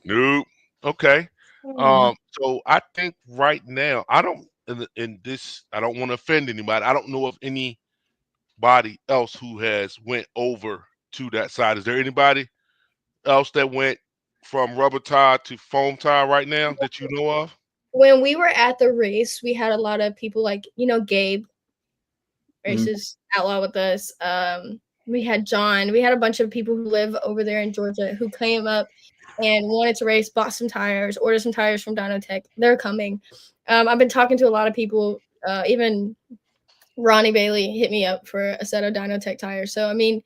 nope. Okay. Hmm. So I think right now I don't in this I don't want to offend anybody. I don't know of anybody else who has went over to that side. Is there anybody else that went from rubber tire to foam tire right now that you know of? When we were at the race, we had a lot of people like Gabe Mhm. races outlaw with us. We had John. We had a bunch of people who live over there in Georgia who came up and wanted to race, bought some tires, ordered some tires from Dynotech. They're coming. I've been talking to a lot of people. Even Ronnie Bailey hit me up for a set of Dynotech tires. So I mean,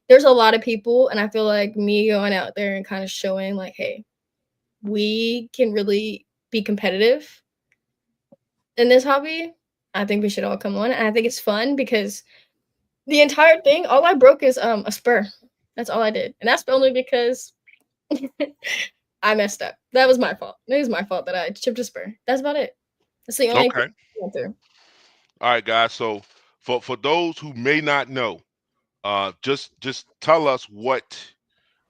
there's a lot of people, and I feel like me going out there and kind of showing like, hey, we can really be competitive in this hobby. I think we should all come on, and I think it's fun because the entire thing, all I broke is a spur. That's all I did, and that's only because I messed up. That was my fault. It was my fault that I chipped a spur. That's about it. That's the only thing Okay. I went through. All right, guys. So for those who may not know, just tell us what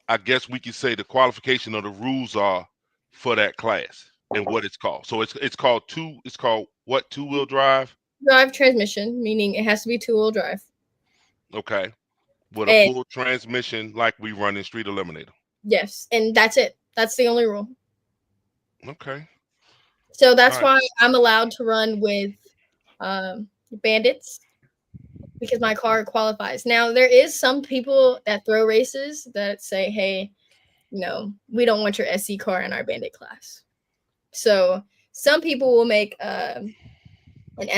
I guess we could say the qualification or the rules are for that class and what it's called. So it's called two. It's called what? Two-wheel drive. Drive transmission, meaning it has to be two-wheel drive. Okay. With a And full transmission, like we run in Street Eliminator. yes, and that's it. That's the only rule. Okay. So All that's right. why I'm allowed to run with bandits because my car qualifies. Now there is some people that throw races that say, "Hey, we don't want your SC car in our bandit class." So some people will make an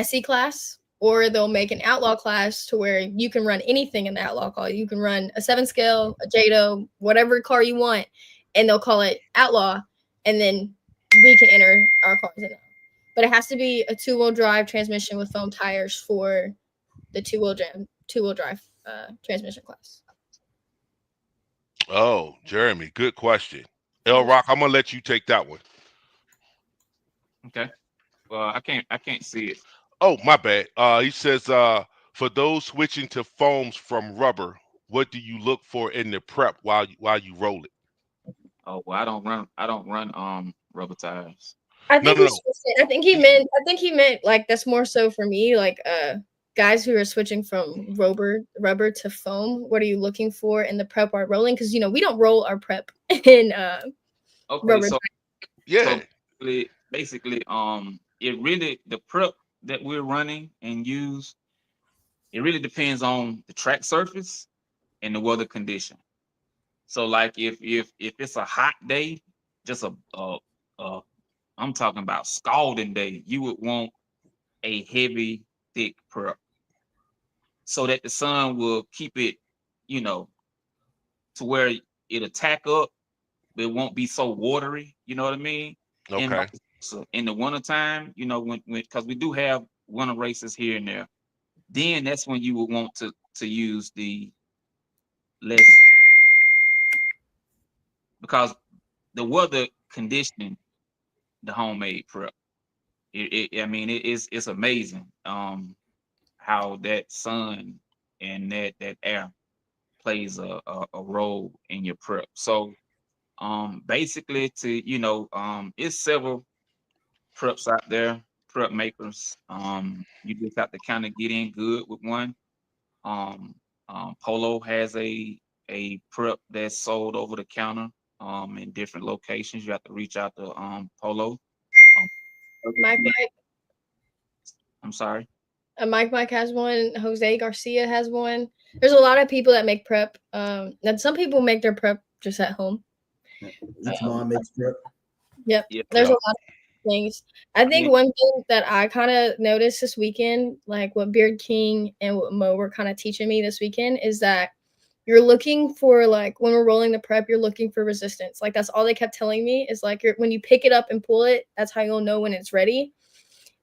SC class, or they'll make an outlaw class to where you can run anything in the outlaw call. You can run a 7 scale, a JATO, whatever car you want, and they'll call it outlaw, and then we can enter our cars in it. But it has to be a two-wheel drive transmission with foam tires for the two-wheel drive transmission class. Oh, Jeremy, good question. L Rock, I'm gonna let you take that one. Okay. Well, I can't see it. Oh, my bad. He says, for those switching to foams from rubber, what do you look for in the prep while you roll it? Oh well, I don't run rubber tires. I No, think no, he's. no. I think he meant. I think he meant like that's more so for me. Like guys who are switching from rubber to foam. What are you looking for in the prep while rolling? Because we don't roll our prep in Okay, rubber. Yeah. so basically, it really the prep that we're running and use, it really depends on the track surface and the weather condition. So like if it's a hot day, just a I'm talking about scalding day, you would want a heavy, thick prep so that the sun will keep it, you know, to where it'll tack up, but it won't be so watery. You know what I mean? And Okay. so in the wintertime, when because we do have winter races here and there, then that's when you would want to use the less, because the weather conditioning the homemade prep. I mean, it's amazing how that sun and that air plays a role in your prep. So basically to it's several preps out there, prep makers. You just have to kind of get in good with one. Um, Polo has a prep that's sold over the counter in different locations. You have to reach out to Polo. Um, Mike Mike I'm sorry. Mike has one. Jose Garcia has one. There's a lot of people that make prep. And some people make their prep just at home. Each Um, mom makes prep. yep. Yeah. There's a lot of things. I I think mean, one thing that I kind of noticed this weekend, like what Beard King and what Mo were kind of teaching me this weekend, is that you're looking for, like, when we're rolling the prep, you're looking for resistance. Like that's all they kept telling me is like when you pick it up and pull it, that's how you'll know when it's ready.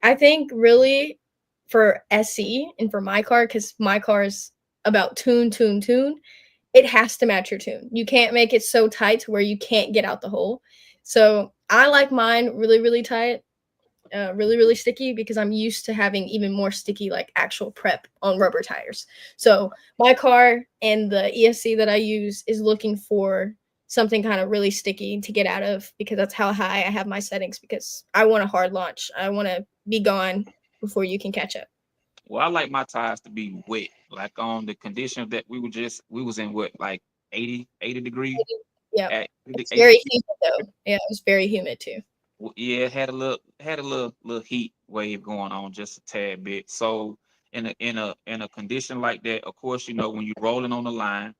I think really for SC and for my car, because my car is about tune, it has to match your tune. You can't make it so tight to where you can't get out the hole. So I like mine really, really tight, really, really sticky because I'm used to having even more sticky, like actual prep on rubber tires. So my car and the ESC that I use is looking for something kind of really sticky to get out of because that's how high I have my settings because I want a hard launch. I want to be gone before you can catch up. well, I like my tires to be wet, like on the condition that we was in what, like 80 degree Yeah. at It's 80 very degree. humid though. Yeah, it was very humid too. Yeah, it had a little heat wave going on just a tad bit. So in a condition like that, of course, when you're rolling on the line,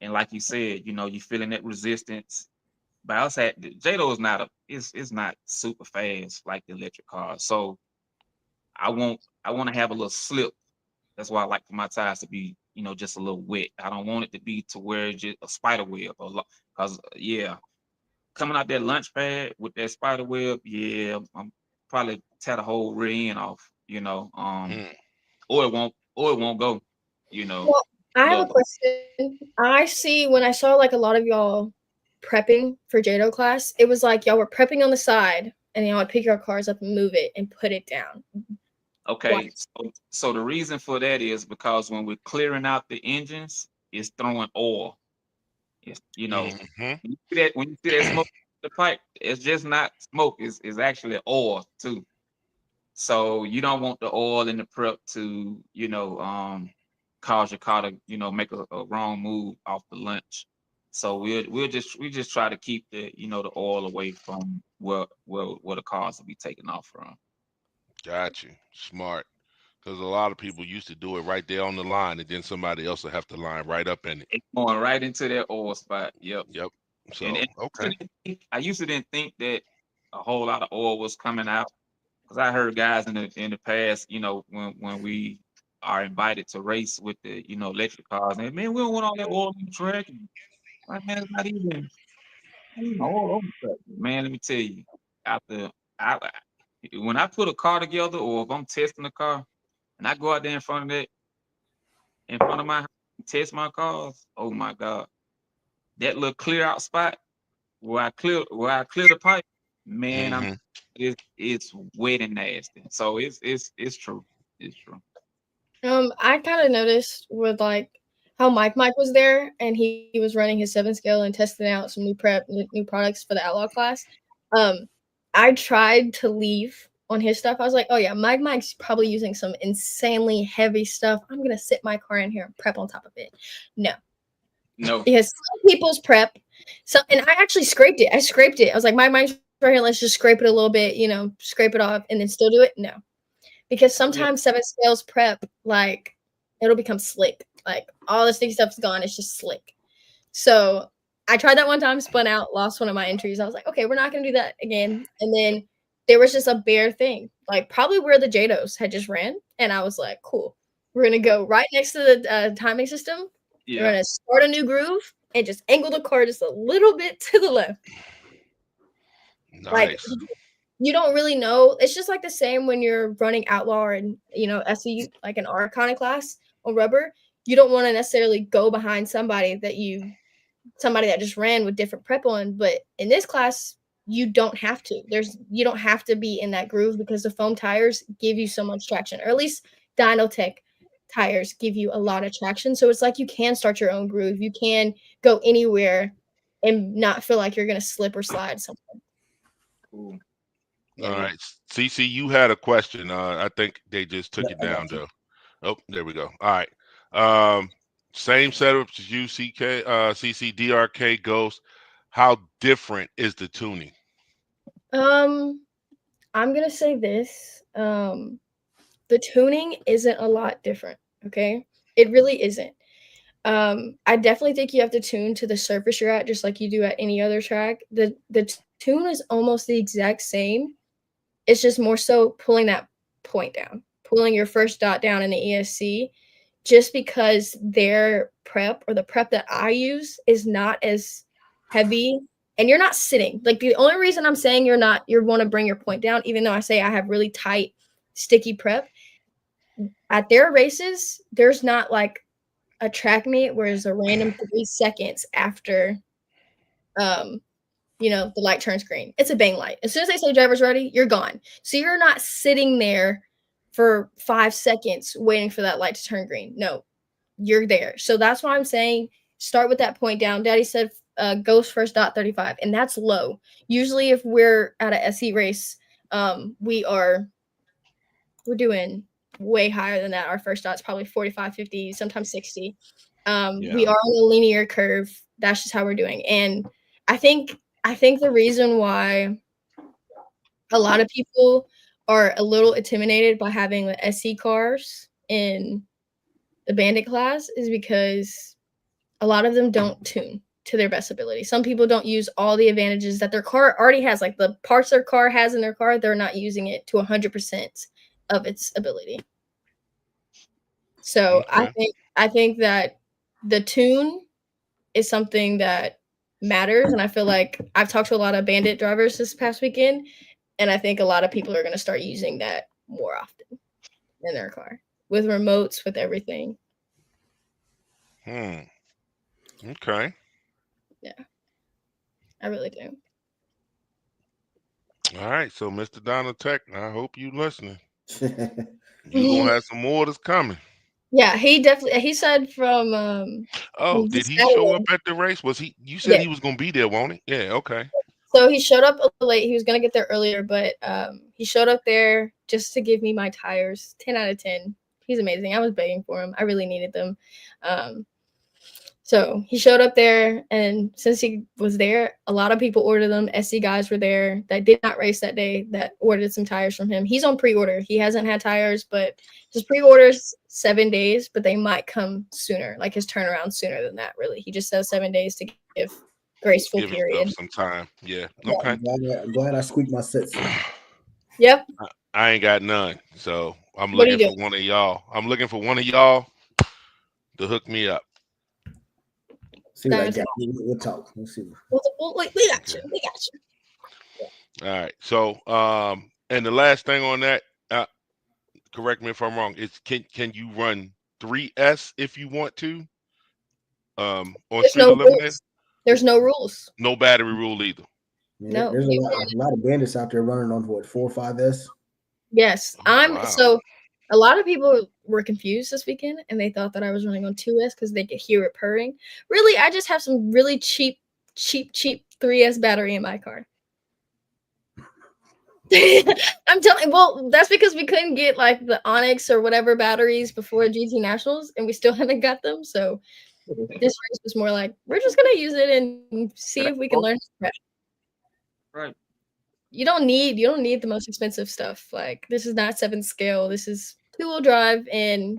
and like you said, you're feeling that resistance. But I was had JDO is not is not super fast like the electric cars. So I want to have a little slip. That's why I like for my tires to be just a little wet. I don't want it to be to where it's just a spider web, because coming out that lunch pad with that spider web, yeah, I'm probably tear the whole rear end off, Mm. or it won't go, you know. Well, I have a But question. I see when I saw like a lot of y'all prepping for JADO class, it was like y'all were prepping on the side and y'all would pick your cars up and move it and put it down. Why? okay, so the reason for that is because when we're clearing out the engines, it's throwing oil. It's Mm-hmm. when you see that smoke in the pipe, it's just not smoke. It's actually oil too. So you don't want the oil in the prep to, cause your car to, make a wrong move off the lunch. So we just try to keep the oil away from where the cars will be taken off from. Got you. Smart. Because a lot of people used to do it right there on the line, and then somebody else will have to line right up in it. It's going right into that oil spot. Yep. Yep. And, So okay. I used to didn't think that a whole lot of oil was coming out, because I heard guys in the past, when we are invited to race with the electric cars, and man, we don't want all that oil on the track. And, like, man, it's not even oil on the track. Man, let me tell you, after I when I put a car together, or if I'm testing a car, and I go out there in front of my house and test my cars, oh my God, that little clear out spot where I clear the pipe, man, Mm-hmm. it's wet and nasty. So it's true. It's true. I kind of noticed with like how Mike was there and he was running his 7 scale and testing out some new products for the Outlaw class. Um, I tried to leave on his stuff. I was like, oh yeah, Mike's probably using some insanely heavy stuff. I'm gonna sit my car in here and prep on top of it. No, No, because some people's prep. So, and I actually scraped it. I scraped it. I was like, Mike's right here. Let's just scrape it a little bit. Scrape it off and then still do it. No, because yeah, sometimes 7 scales prep, like it'll become slick. Like all the sticky stuff's gone. It's just slick. So I tried that one time, spun out, lost one of my entries. I was like, okay, we're not gonna do that again. And then there was just a bare thing, like probably where the JADOs had just ran. And I was like, cool. We're gonna go right next to the timing system. We're yeah. gonna start a new groove and just angle the car just a little bit to the left. Like Nice. you don't really know. It's just like the same when you're running Outlaw and SE, like an R kind of class on rubber. You don't want to necessarily go behind somebody that just ran with different prep on. But in this class, you don't have to. You don't have to be in that groove because the foam tires give you so much traction, or at least Dynotech tires give you a lot of traction. So it's like you can start your own groove. You can go anywhere and not feel like you're gonna slip or slide somewhere. Cool. All Yeah. right. CC, you had a question. I think they just took Yeah, it I down got you. though. Oh, there we go. All right. Same setup as you, CK, CC, DRK, Ghost. How different is the tuning? I'm gonna say this. The tuning isn't a lot different. Okay, it really isn't. I definitely think you have to tune to the surface you're at, just like you do at any other track. The tune is almost the exact same. It's just more so pulling that point down, pulling your first dot down in the ESC, just because their prep or the prep that I use is not as heavy. And you're not sitting. Like the only reason I'm saying you want to bring your point down, even though I say I have really tight, sticky prep, at their races, there's not like a track meet where it's a random 3 seconds after the light turns green. It's a bang light. As soon as they say driver's ready, you're gone. So you're not sitting there for 5 seconds waiting for that light to turn green. No, you're there. So that's why I'm saying start with that point down. Daddy said goes first dot 35, and that's low. Usually if we're at a SE race, we're doing way higher than that. Our first dot's probably 45, 50, sometimes 60. We Yeah. are on a linear curve. That's just how we're doing. And I think the reason why a lot of people are a little intimidated by having the SE cars in the bandit class is because a lot of them don't tune to their best ability. Some people don't use all the advantages that their car already has, like the parts their car has in their car, they're not using it to 100% of its ability. So Okay. I think that the tune is something that matters, and I feel like I've talked to a lot of bandit drivers this past weekend, and I think a lot of people are going to start using that more often in their car with remotes, with everything. Okay. Yeah, I really do. All right. So, Mr. Donald Tech, I hope you listening. You gonna have some orders coming. Yeah, he said Oh, from did this he show up Saturday. at the race? Was he? You He said did. he was gonna be there, won't he? Yeah. Okay. So he showed up a little late. He was gonna get there earlier, but he showed up there just to give me my tires. 10 out of 10. He's amazing. I was begging for him. I really needed them. Um, so he showed up there, and since he was there, a lot of people ordered them. SC guys were there that did not race that day that ordered some tires from him. He's on pre-order. He hasn't had tires, but his pre-orders 7 days, but they might come sooner, like his turnaround sooner than that. Really, he just says 7 days to give graceful Give himself period. some time. Yeah. Yeah. Okay. Glad I squeaked my sets. Yep. I ain't got none, so I'm What are looking you doing? for one of y'all. I'm looking for one of y'all to hook me up. See what I That's got. We'll talk. Let's see. we got Okay. you. We got you. All right. So, and the last thing on that, correct me if I'm wrong. Is can you run 3S if you want to? On There's Street no Eliminator, rules. There's no rules. no battery rule either. I mean, No. there's a lot of bandits out there running on what 4 or 5S. Yes. Oh, wow. So a lot of people were confused this weekend and they thought that I was running on 2S because they could hear it purring. Really, I just have some really cheap 3S battery in my car. I'm telling well, that's because we couldn't get like the Onyx or whatever batteries before GT Nationals, and we still haven't got them. So this race was more like we're just gonna use it and see if we can learn. Right. You don't need the most expensive stuff. Like this is not 7 scale. This is 2-wheel drive, and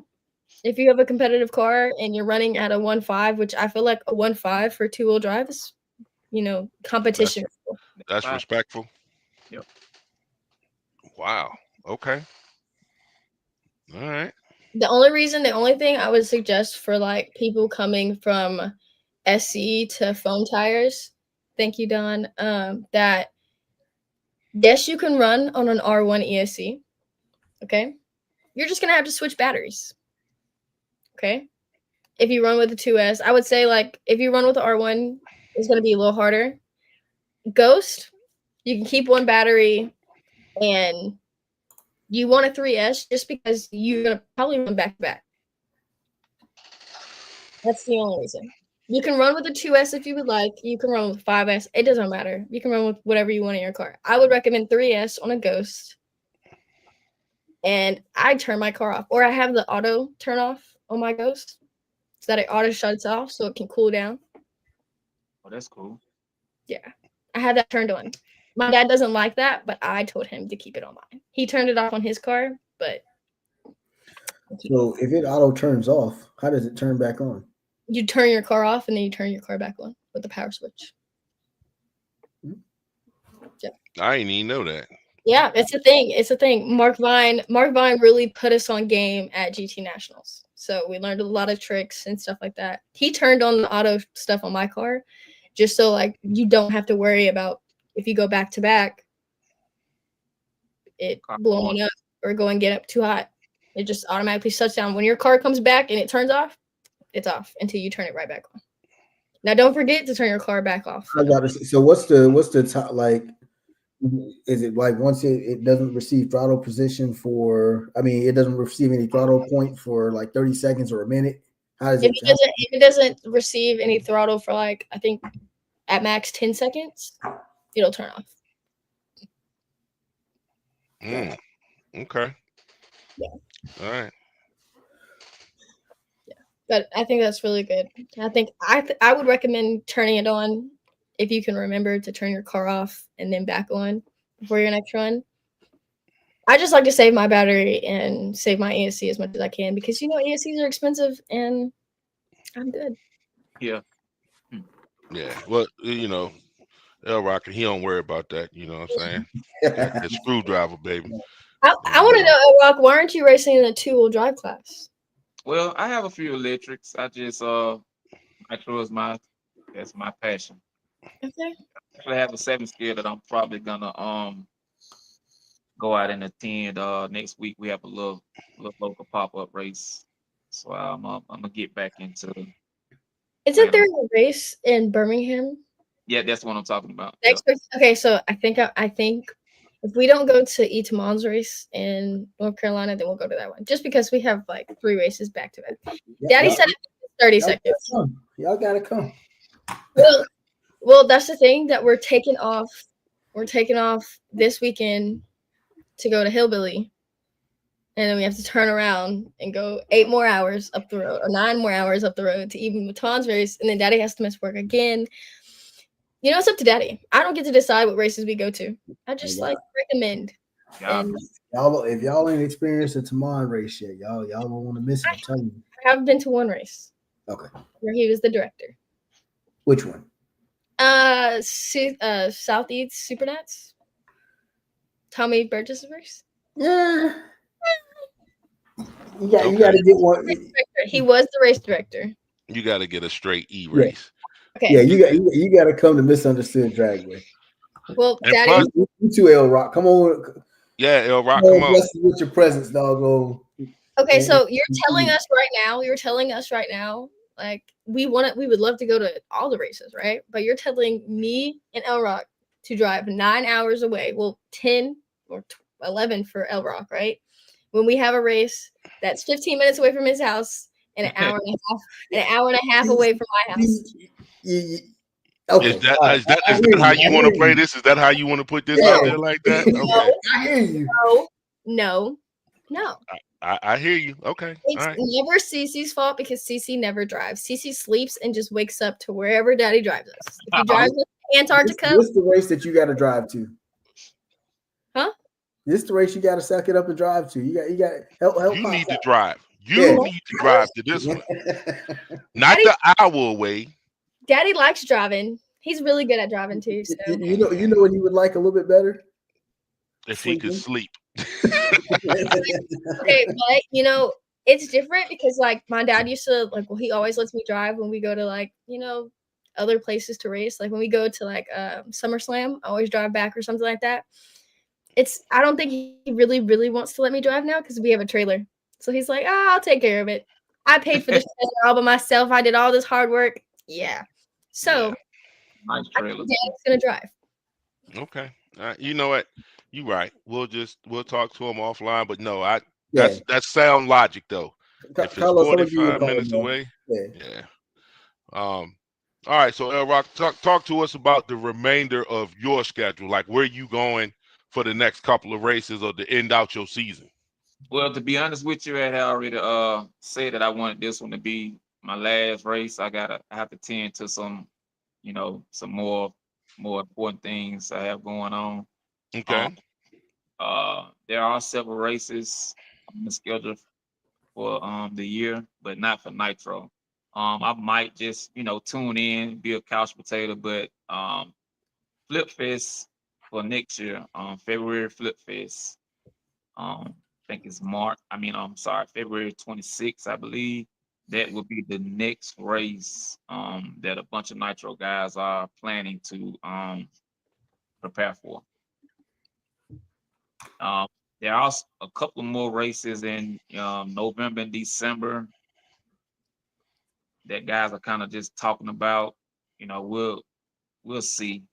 if you have a competitive car and you're running at a 1.5, which I feel like a 1.5 for 2-wheel drive is, competition. That's Right. respectful. Yep. Wow. Okay. All right. The only thing I would suggest for like people coming from SC to foam tires, thank you, Don, that yes, you can run on an R1 ESC. Okay. You're just gonna have to switch batteries. Okay. If you run with the 2S, I would say like if you run with the R1, it's gonna be a little harder. Ghost, you can keep one battery, and you want a 3S just because you're gonna probably run back to back. That's the only reason. You can run with a 2S if you would like. You can run with 5S. It doesn't matter. You can run with whatever you want in your car. I would recommend 3S on a Ghost. And I turn my car off. Or I have the auto turn off on my Ghost so that it auto shuts off so it can cool down. Oh, that's cool. Yeah. I had that turned on. My dad doesn't like that, but I told him to keep it on mine. He turned it off on his car, but So if it auto turns off, how does it turn back on? you turn your car off and then you turn your car back on with the power switch. I didn't even know that. Yeah, it's a thing. It's a thing. Mark Vine really put us on game at GT Nationals. So we learned a lot of tricks and stuff like that. He turned on the auto stuff on my car just so like you don't have to worry about if you go back to back, it blowing up or going get up too hot. It just automatically shuts down. When your car comes back and it turns off, it's off until you turn it right back on. Now don't forget to turn your car back off. So what's the top like? Is it like once it doesn't receive throttle position for? I mean, it doesn't receive any throttle point for like 30 seconds or a minute. How does If it? it doesn't receive any throttle for like I think at max 10 seconds, it'll turn off. Okay. Yeah. All right. Yeah, but I think that's really good. I think I would recommend turning it on if you can remember to turn your car off and then back on before your next run. I just like to save my battery and save my ESC as much as I can because ESCs are expensive and I'm good. Yeah. Yeah. Well, L Rock, he don't worry about that. You know what I'm saying? Got that screwdriver, baby. I want to know, El Rock, why aren't you racing in a 2-wheel drive class? Well, I have a few electrics. I just nitro is that's my passion. Okay. Actually, I have a 7 scale that I'm probably gonna go out and attend. Next week we have a little local pop up race, so I'm gonna get back into Isn't playing. there a race in Birmingham Yeah, that's what I'm talking about. Yeah. next week? Okay, so I think if we don't go to Itamon's race in North Carolina, then we'll go to that one. Just because we have like 3 races back to back. Daddy Y'all, said it's 30 y'all gotta seconds. come. Y'all gotta come. Well, well, that's the thing that we're taking off. We're taking off this weekend to go to Hillbilly, and then we have to turn around and go 8 more hours up the road or 9 more hours up the road to even Maton's race, and then Daddy has to miss work again. You know, it's up to Daddy. I don't get to decide what races we go to. I just Yeah. like recommend. Yeah. And Y'all, if y'all ain't experienced a Tamon race yet, y'all don't want to miss it. I'm telling you. I have been to one race Okay. where he was the director. Which one? Southeast Supernats. Tommy Burgess' race. Yeah. You Okay. got to get one. He was the race director. You got to get a straight E Yeah. race. Okay. Yeah, you got to come to Misunderstood Dragway. Well, And Daddy. plus, You too, L Rock. Come on. yeah, L Rock, Come come on, on. bless us with your presence, doggo. Okay, And- so you're telling us right now, like we would love to go to all the races, right? But you're telling me and L Rock to drive 9 hours away. Well, 10 or 11 for L Rock, right? When we have a race that's 15 minutes away from his house and an hour and a half away from my house. Okay. Is that All right. is that I is hear that how you. you want to play this? Is that how you want to put this out Yeah. there like that? Okay, I hear you. No. I hear you. Okay, It's all right. never CiCi's fault because CiCi never drives. CiCi sleeps and just wakes up to wherever Daddy drives us. If he drives us to Antarctica, This the race that you got to drive to. huh? This the race you got to suck it up and drive to. You got help. You Pops need to out. drive. You Yeah. need to drive to this one, not Daddy, the hour away. Daddy likes driving. He's really good at driving too. So You know what you would like a little bit better? If he could Sleeping. sleep. okay, but you know it's different because like my dad used to like. Well, he always lets me drive when we go to like other places to race. Like when we go to like SummerSlam, I always drive back or something like that. I don't think he really really wants to let me drive now because we have a trailer. So he's like, I'll take care of it. I paid for this trailer all by myself. I did all this hard work. Yeah. So Yeah. Nice I trailer. think Dad's gonna drive. Okay. You know what? You right. We'll talk to him offline. But no, Yeah. that's sound logic though. If it's Carlos, I'm gonna give you a 45 call, minutes man. away, Yeah. yeah. All right. So L Rock, talk to us about the remainder of your schedule. Like where you going for the next couple of races or to end out your season. Well, to be honest with you, I had already said that I wanted this one to be my last race. I have to tend to some, some more important things I have going on. Okay. Um, there are several races on the schedule for the year, but not for Nitro. I might just tune in, be a couch potato, but Flip Fest for next year, February Flip Fest. I think it's March. I'm sorry, February 26th, I believe. That will be the next race that a bunch of Nitro guys are planning to prepare for. Um, there are a couple more races in November and December that guys are kind of just talking about. We'll see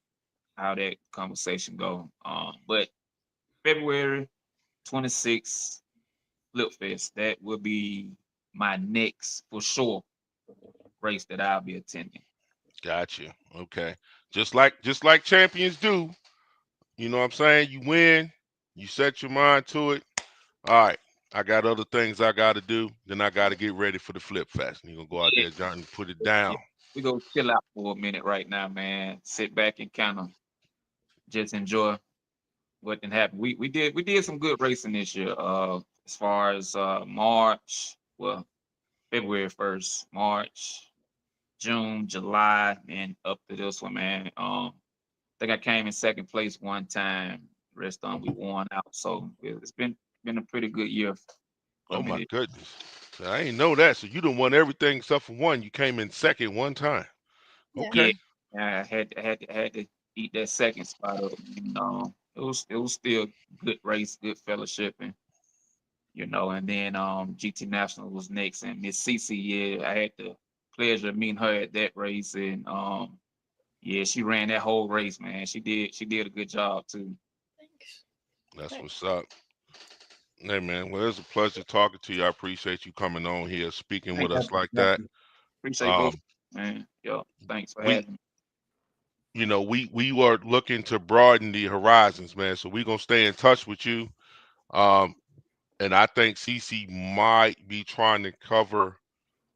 how that conversation go. But February 26th, Flip Fest, that will be my next for sure race that I'll be attending. Gotcha. Okay. Just like champions do. You know what I'm saying? You win. You set your mind to it. All right. I got other things I got to do. Then I got to get ready for the Flip Fest. And you're going to go out Yeah, there, John, and put it down. yeah. We go chill out for a minute right now, man. Sit back and kind of just enjoy what can happen. We did some good racing this year. As far as March, well, February 1st, March, June, July, and up to this one, man. I think I came in second place one time. Rest on we won out. So it's been a pretty good year for Oh, me. my goodness. So I ain't know that. So you done won everything except for one. You came in second one time. Yeah. Yeah, Okay. I had to eat that second spot up. And, it was still good race, good fellowship, and and then GT National was next, and Miss CiCi, yeah, I had the pleasure of meeting her at that race, and yeah, she ran that whole race, man. She did a good job too. Thanks. That's Thanks. what's up. Hey man, well it's a pleasure talking to you. I appreciate you coming on here speaking with Thank us like that. Definitely. Appreciate both, Um man. Yo, thanks for we having me. we were looking to broaden the horizons, man. So we're gonna stay in touch with you. Um and I think CC might be trying to cover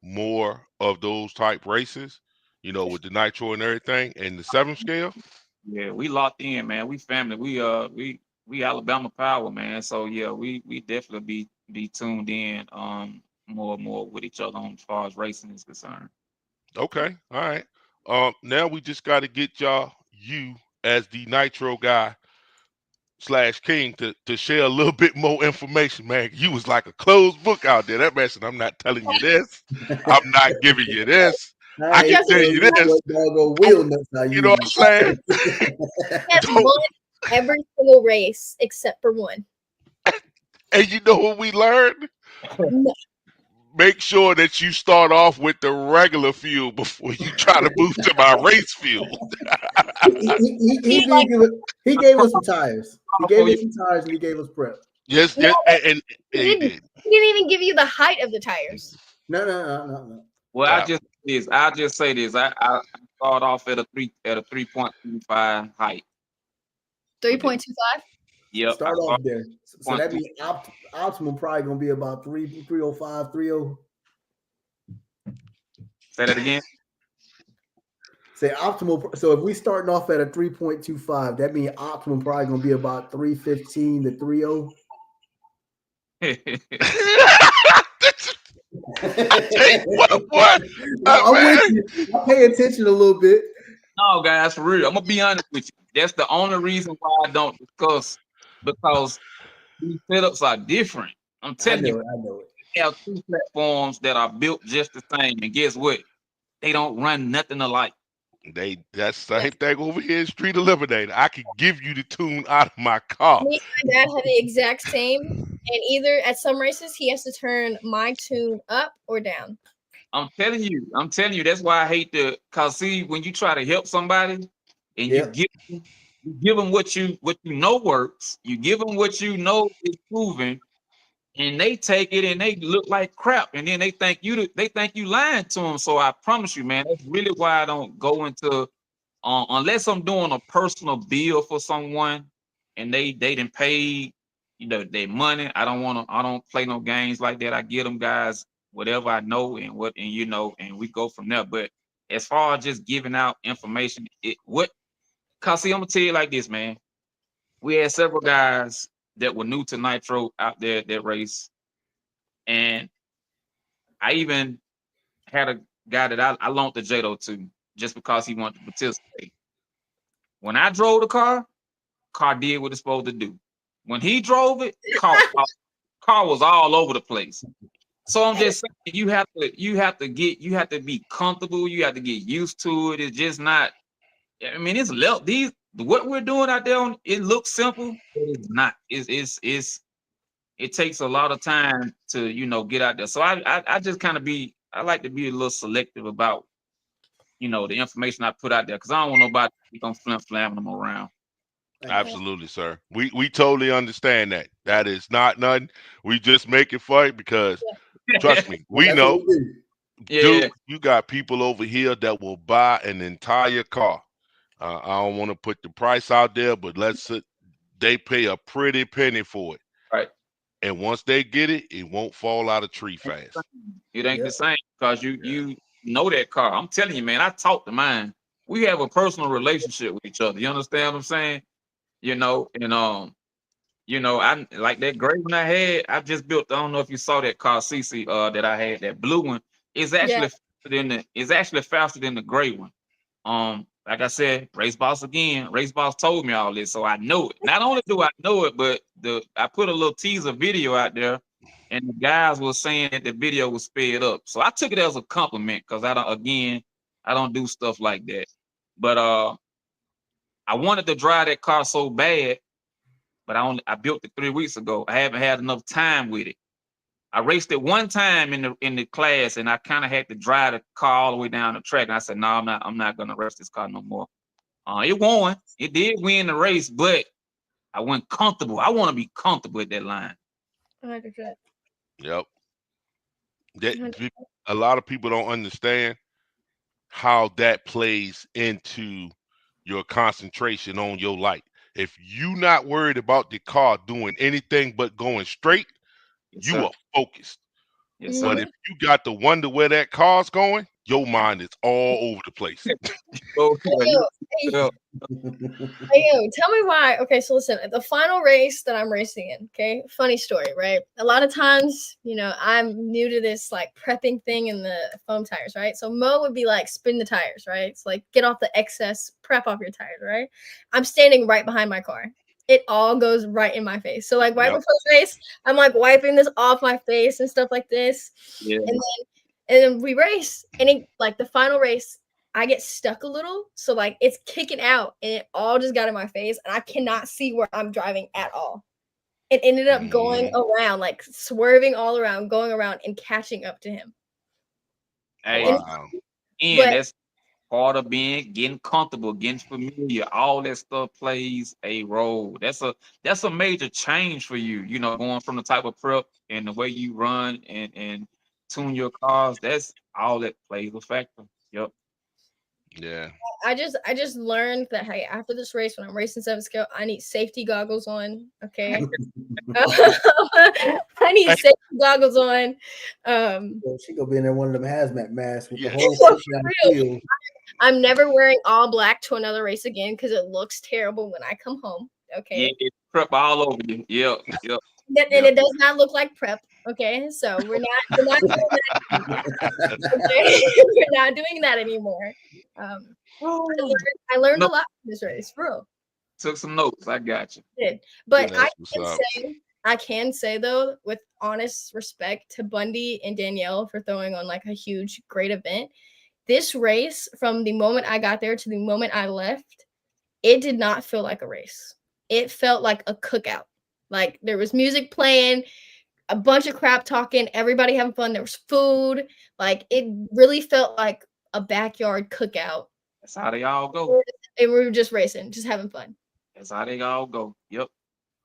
more of those type races, with the nitro and everything and the 7 scale. Yeah, we locked in, man. We family. We Alabama power, man. So yeah, we definitely be tuned in more and more with each other on as far as racing is concerned. Okay, all right. Now we just got to get you as the nitro guy slash king to share a little bit more information, man. You was like a closed book out there. That man said, I'm not telling you this. I'm not giving you this. I I He can ain't has tell telling you you this. what doggone he wheel nuts I You know what I'm use. saying? has Don't, won every single race except for one. and you know what we learned? No, Make sure that you start off with the regular fuel before you try to move to my race fuel. He he did give it. He gave us some tires. He gave Before you, us some tires and he gave us prep. Yes, no, yes, and he he didn't. did. He didn't even give you the height of the tires. No. well, Uh, I'll just say this. I start off at a 3.25 height with the 3.25. yep. I Start start off there. So point that two. means optimal probably gonna be about 305, 30. Say that again. Say optimal. So if we starting off at a 3.25, that means optimal probably gonna be about 315 to 30. I tell you what, boy, I'm with man. you. I pay attention a little bit. No, guys, for real. I'm gonna be honest with you. That's the only reason why I don't discuss because these setups are different. I'm I telling you, know it. I know it. we have two platforms that are built just the same, and guess what? They don't run nothing alike. That's the Yeah. same thing over here in Street Eliminator. I could give you the tune out of my car. Me and my dad have the exact same, and either at some races he has to turn my tune up or down. I'm telling you, that's why I hate to cause see when you try to help somebody and Yep. you give them what you know works, you give them what you know is proven, and they take it and they look like crap, and then they think you lying to them. So I promise you, man, that's really why I don't go into unless I'm doing a personal bill for someone and they didn't pay, their money. I don't play no games like that. I give them guys whatever I know and we go from there. But as far as just giving out information, cause see, I'm gonna tell you like this, man. We had several guys that were new to Nitro out there at that race, and I even had a guy that I loaned the Jado to just because he wanted to participate. When I drove the car did what it's supposed to do. When he drove it, car was all over the place. So I'm just saying you have to be comfortable. You have to get used to it. It's just not. I mean, it's these what we're doing out there. It looks simple, but it's not. It takes a lot of time to get out there. So I just kind of I like to be a little selective about the information I put out there because I don't want nobody to keep on flamming them around. I got you. Absolutely, sir. We totally understand that. That is not nothing. We just make it funny because trust me, we That's what know, we do. dude, Yeah, you got people over here that will buy an entire car. I don't want to put the price out there, but they pay a pretty penny for it. right. And once they get it, it won't fall out of tree fast. It ain't the Yep. same because Yeah. you know that car. I'm telling you, man. I talk to mine. We have a personal relationship with each other. You understand what I'm saying? And I like that gray one I had. I just built. I don't know if you saw that car CC that I had. That blue one is Yeah. actually faster than the gray one. Like I said, Race Boss again. Race Boss told me all this, so I know it. Not only do I know it, but I put a little teaser video out there and the guys were saying that the video was sped up. So I took it as a compliment because I don't do stuff like that. But I wanted to drive that car so bad, but I built it 3 weeks ago. I haven't had enough time with it. I raced it one time in the class, and I kind of had to drive the car all the way down the track. And I said, no, I'm not gonna race this car no more. It won. It did win the race, but I wasn't comfortable. I want to be comfortable at that line. 100%. Yep. That a lot of people don't understand how that plays into your concentration on your light. If you not worried about the car doing anything but going straight, Yes, you sir. are focused. Yes, But sir. if you got to wonder where that car's going, your mind is all over the place. Oh, Hey, yeah. hey, yo, tell me why. Okay, so listen, the final race that I'm racing in, okay, funny story, right? A lot of times, I'm new to this like prepping thing in the foam tires, right? So Mo would be like, spin the tires, right? It's like, get off the excess, prep off your tires, right? I'm standing right behind my car. It all goes right in my face. So like right Yep. before the race, I'm like wiping this off my face and stuff like this. Yeah. And then we race, and it, like the final race, I get stuck a little, so like it's kicking out, and it all just got in my face, and I cannot see where I'm driving at all. It ended up going around, like swerving all around, going around, and catching up to him. Hey, Wow. and But that's part of getting comfortable, getting familiar. All that stuff plays a role. That's a major change for you. Going from the type of prep and the way you run and tune your cars. That's all that plays a factor. Yep. Yeah. I just learned that, hey, after this race, when I'm racing 7 scale, I need safety goggles on. Okay, I need Hey, safety goggles on. She gonna be in there one of them hazmat masks with the yeah. whole For shit down the real. field. I'm never wearing all black to another race again because it looks terrible when I come home. Yeah, Okay. it's prep all over you. Yep. Yep. And Yep. it does not look like prep. Okay. So we're not doing that anymore. Okay. We're not doing that anymore. Um, I learned No, a lot from this race, bro. took some notes. I got you. Did. But That's what's up. I can say though, with honest respect to Bundy and Danielle for throwing on like a huge, great event, this race, from the moment I got there to the moment I left, it did not feel like a race. It felt like a cookout. Like there was music playing, a bunch of crap talking, everybody having fun. There was food. Like it really felt like a backyard cookout. That's how they all go. And we were just racing, just having fun. That's how they all go. Yep.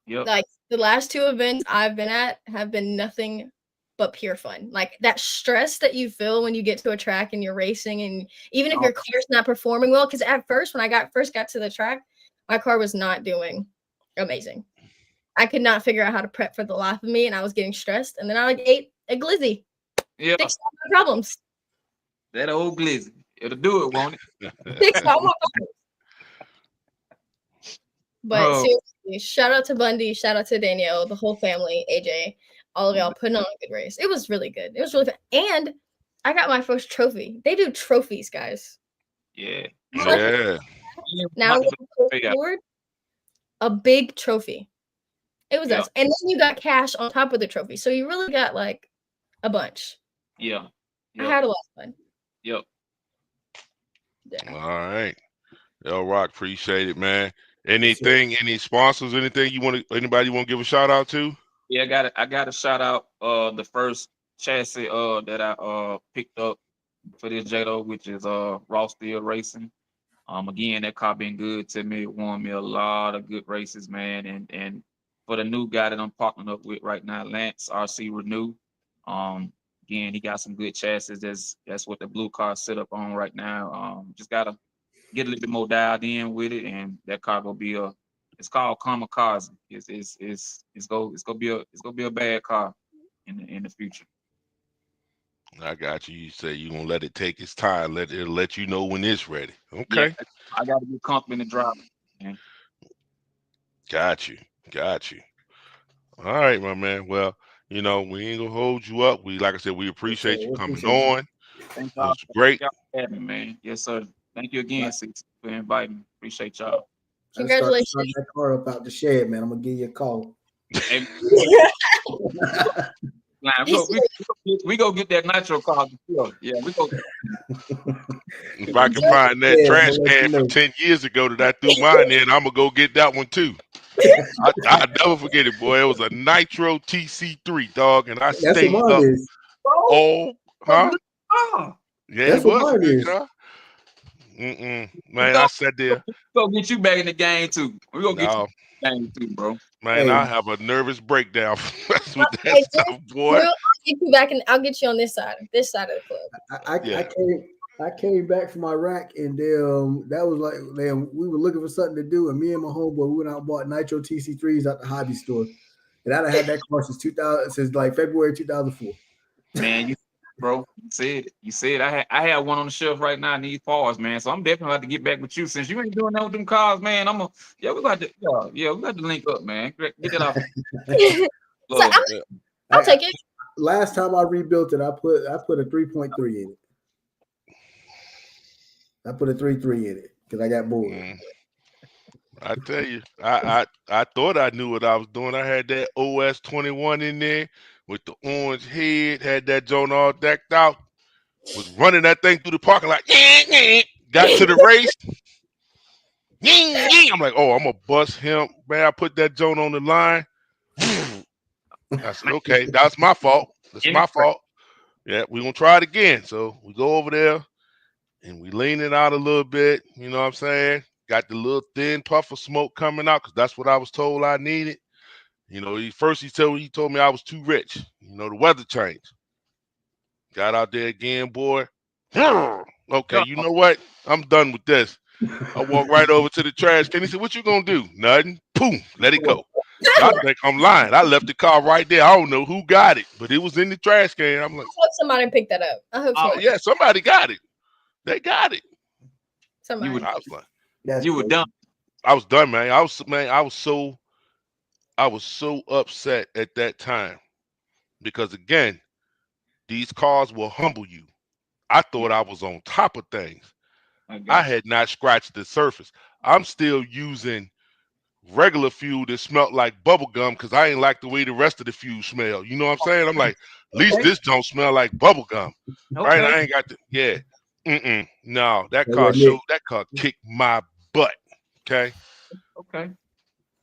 Yep. Like the last 2 events I've been at have been nothing but pure fun. Like that stress that you feel when you get to a track and you're racing, and even if your car's not performing well, because at first when I first got to the track, my car was not doing amazing. I could not figure out how to prep for the life of me, and I was getting stressed. And then I ate a glizzy. Yeah. Fixed all my problems. That old glizzy. It'll do it, won't it? Fixed all my problems. But seriously, shout out to Bundy, shout out to Danielle, the whole family, AJ, all of y'all putting on a good race. It was really good. It was really fun. And I got my first trophy. They do trophies, guys. Yeah. Yeah. Now I'm looking forward, a big trophy. It was us. And then you got cash on top of the trophy. So you really got like a bunch. Yeah. I had a lot of fun. Yep. Yeah. All right. L Rock, appreciate it, man. Anything, any sponsors, anything anybody want to give a shout out to? Yeah, I got to shout out the first chassis that I picked up for this JDO, which is Raw Steel Racing. Again, that car been good to me. It won me a lot of good races, man. And for the new guy that I'm partnering up with right now, Lance RC Renew. Again, he got some good chassis. That's what the blue car set up on right now. Just gotta get a little bit more dialed in with it, and that car gonna be it's called Kamikaze. It's gonna be a bad car in the future. I got you. You say you're gonna let it take its time. It'll let you know when it's ready. Okay. Yeah, I gotta be confident in driving. Man. Got you. All right, my man. Well, we ain't gonna hold you up. Like I said, we appreciate you coming on. Thank It was great. y'all for having me, man. Yes, sir. Thank you again, CiCi, for inviting me. Appreciate y'all. Congratulations. Start that car up out the shed, man. I'm gonna give you a call. Hey, We go get that nitro car. Yeah, we go. If I can find that Yeah, trash we'll let can you from know. 10 years ago that I threw mine in, I'm gonna go get that one too. I'll never forget it, boy. It was a Nitro TC3, dog, and I That's what stayed mine up is. all, huh? Yeah, That's it what was a mine good is. car. Man, I sat there. Go get you back in the game too. We gonna get you No, back in the game too, bro. man, Hey, I have a nervous breakdown with that Hey, stuff, boy. I'll get you back and I'll get you on this side of the club. I Yeah. came back from Iraq and that was like we were looking for something to do, and me and my homeboy we went out and bought Nitro TC3s at the hobby store, and I'd had that car since like February 2004. Man, you said I had one on the shelf right now. I need parts, man. So I'm definitely about to get back with you since you ain't doing that with them cars, man. We got to link up, man. Get that off. So I'll take it. Last time I rebuilt it, I put a 3.3 in it. I put a 3.3 in it because I got bored. I tell you, I thought I knew what I was doing. I had that OS 21 in there with the orange head, had that joint all decked out, was running that thing through the parking lot. Got to the race. I'm like, oh, I'm gonna bust him. Man, I put that joint on the line. I said, okay, that's my fault. That's my fault. Yeah, we're gonna try it again. So we go over there and we lean it out a little bit, you know what I'm saying? Got the little thin puff of smoke coming out because that's what I was told I needed. You know, he told me I was too rich. You know, the weather changed. Got out there again, boy. Okay, you know what? I'm done with this. I walk right over to the trash can. He said, "What you gonna do?" Nothing. Boom, let it go. I think I'm lying. I left the car right there. I don't know who got it, but it was in the trash can. I'm like, I hope somebody picked that up. I hope somebody. yeah, somebody got it. They got it. Somebody. I was like, you were done. I was done, man. I was so upset at that time because again, these cars will humble you. I thought I was on top of things. I had not scratched the surface. I'm still using regular fuel that smelled like bubble gum because I ain't like the way the rest of the fuel smell. You know what I'm saying? I'm like, at least this don't smell like bubble gum. Right? I ain't got the No, that car kicked my butt. Okay.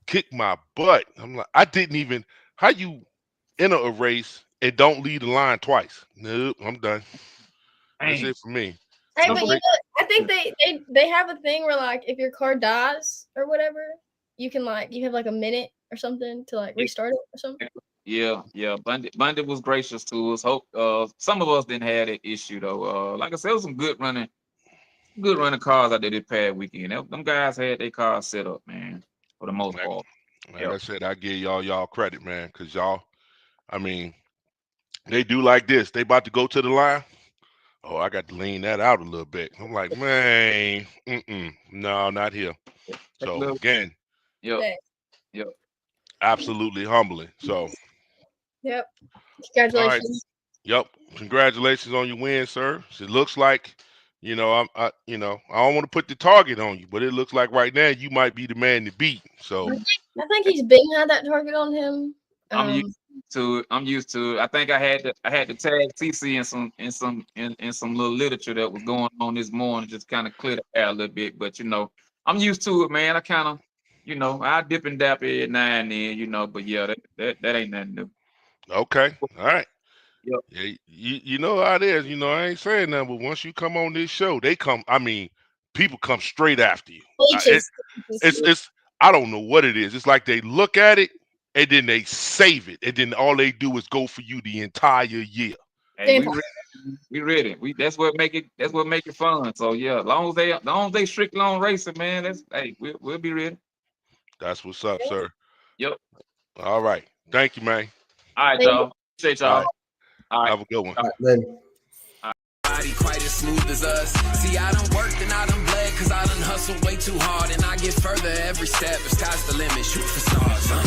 Kicked my butt. I'm like, I didn't even how you enter a race and don't lead the line twice. Nope, I'm done. That's it for me. Hey, but I think they have a thing where like if your car dies or whatever, you can you have like a minute or something to like restart it or something. Yeah. Bandit was gracious to us. Hope some of us didn't have that issue though. Like I said, it was some good running cars out there this past weekend. Them guys had their cars set up, man, for the most part. Like I said, I give y'all credit, man, because y'all, I mean, they do like this. They about to go to the line. Oh, I got to lean that out a little bit. I'm like, man, no, not here. So again, absolutely humbling. So, congratulations. Yep, congratulations on your win, sir. It looks like, I don't want to put the target on you, but it looks like right now you might be the man to beat. So I think he's been had that target on him. I'm used to it. I think I had to tag CiCi in some little literature that was going on this morning, just kind of clear the air a little bit. But I'm used to it, man. I kind of, I dip and dap every now and then, but yeah, that ain't nothing new. Okay, all right. Yep. Yeah, you know how it is. I ain't saying nothing, but once you come on this show, people come straight after you. It's I don't know what it is. It's like they look at it and then they save it, and then all they do is go for you the entire year. Hey, we ready. That's what make it fun. So yeah, as long as they strictly on racing, man, we'll be ready. That's what's up, sir. Yep. All right. Thank you, man. All right, y'all. Appreciate y'all. All right. Have a good one. All right, Body quite as smooth as us. See, I done worked and I done bled, cause I done hustled way too hard, and I get further every step. The sky's the limit, shoot for stars, huh?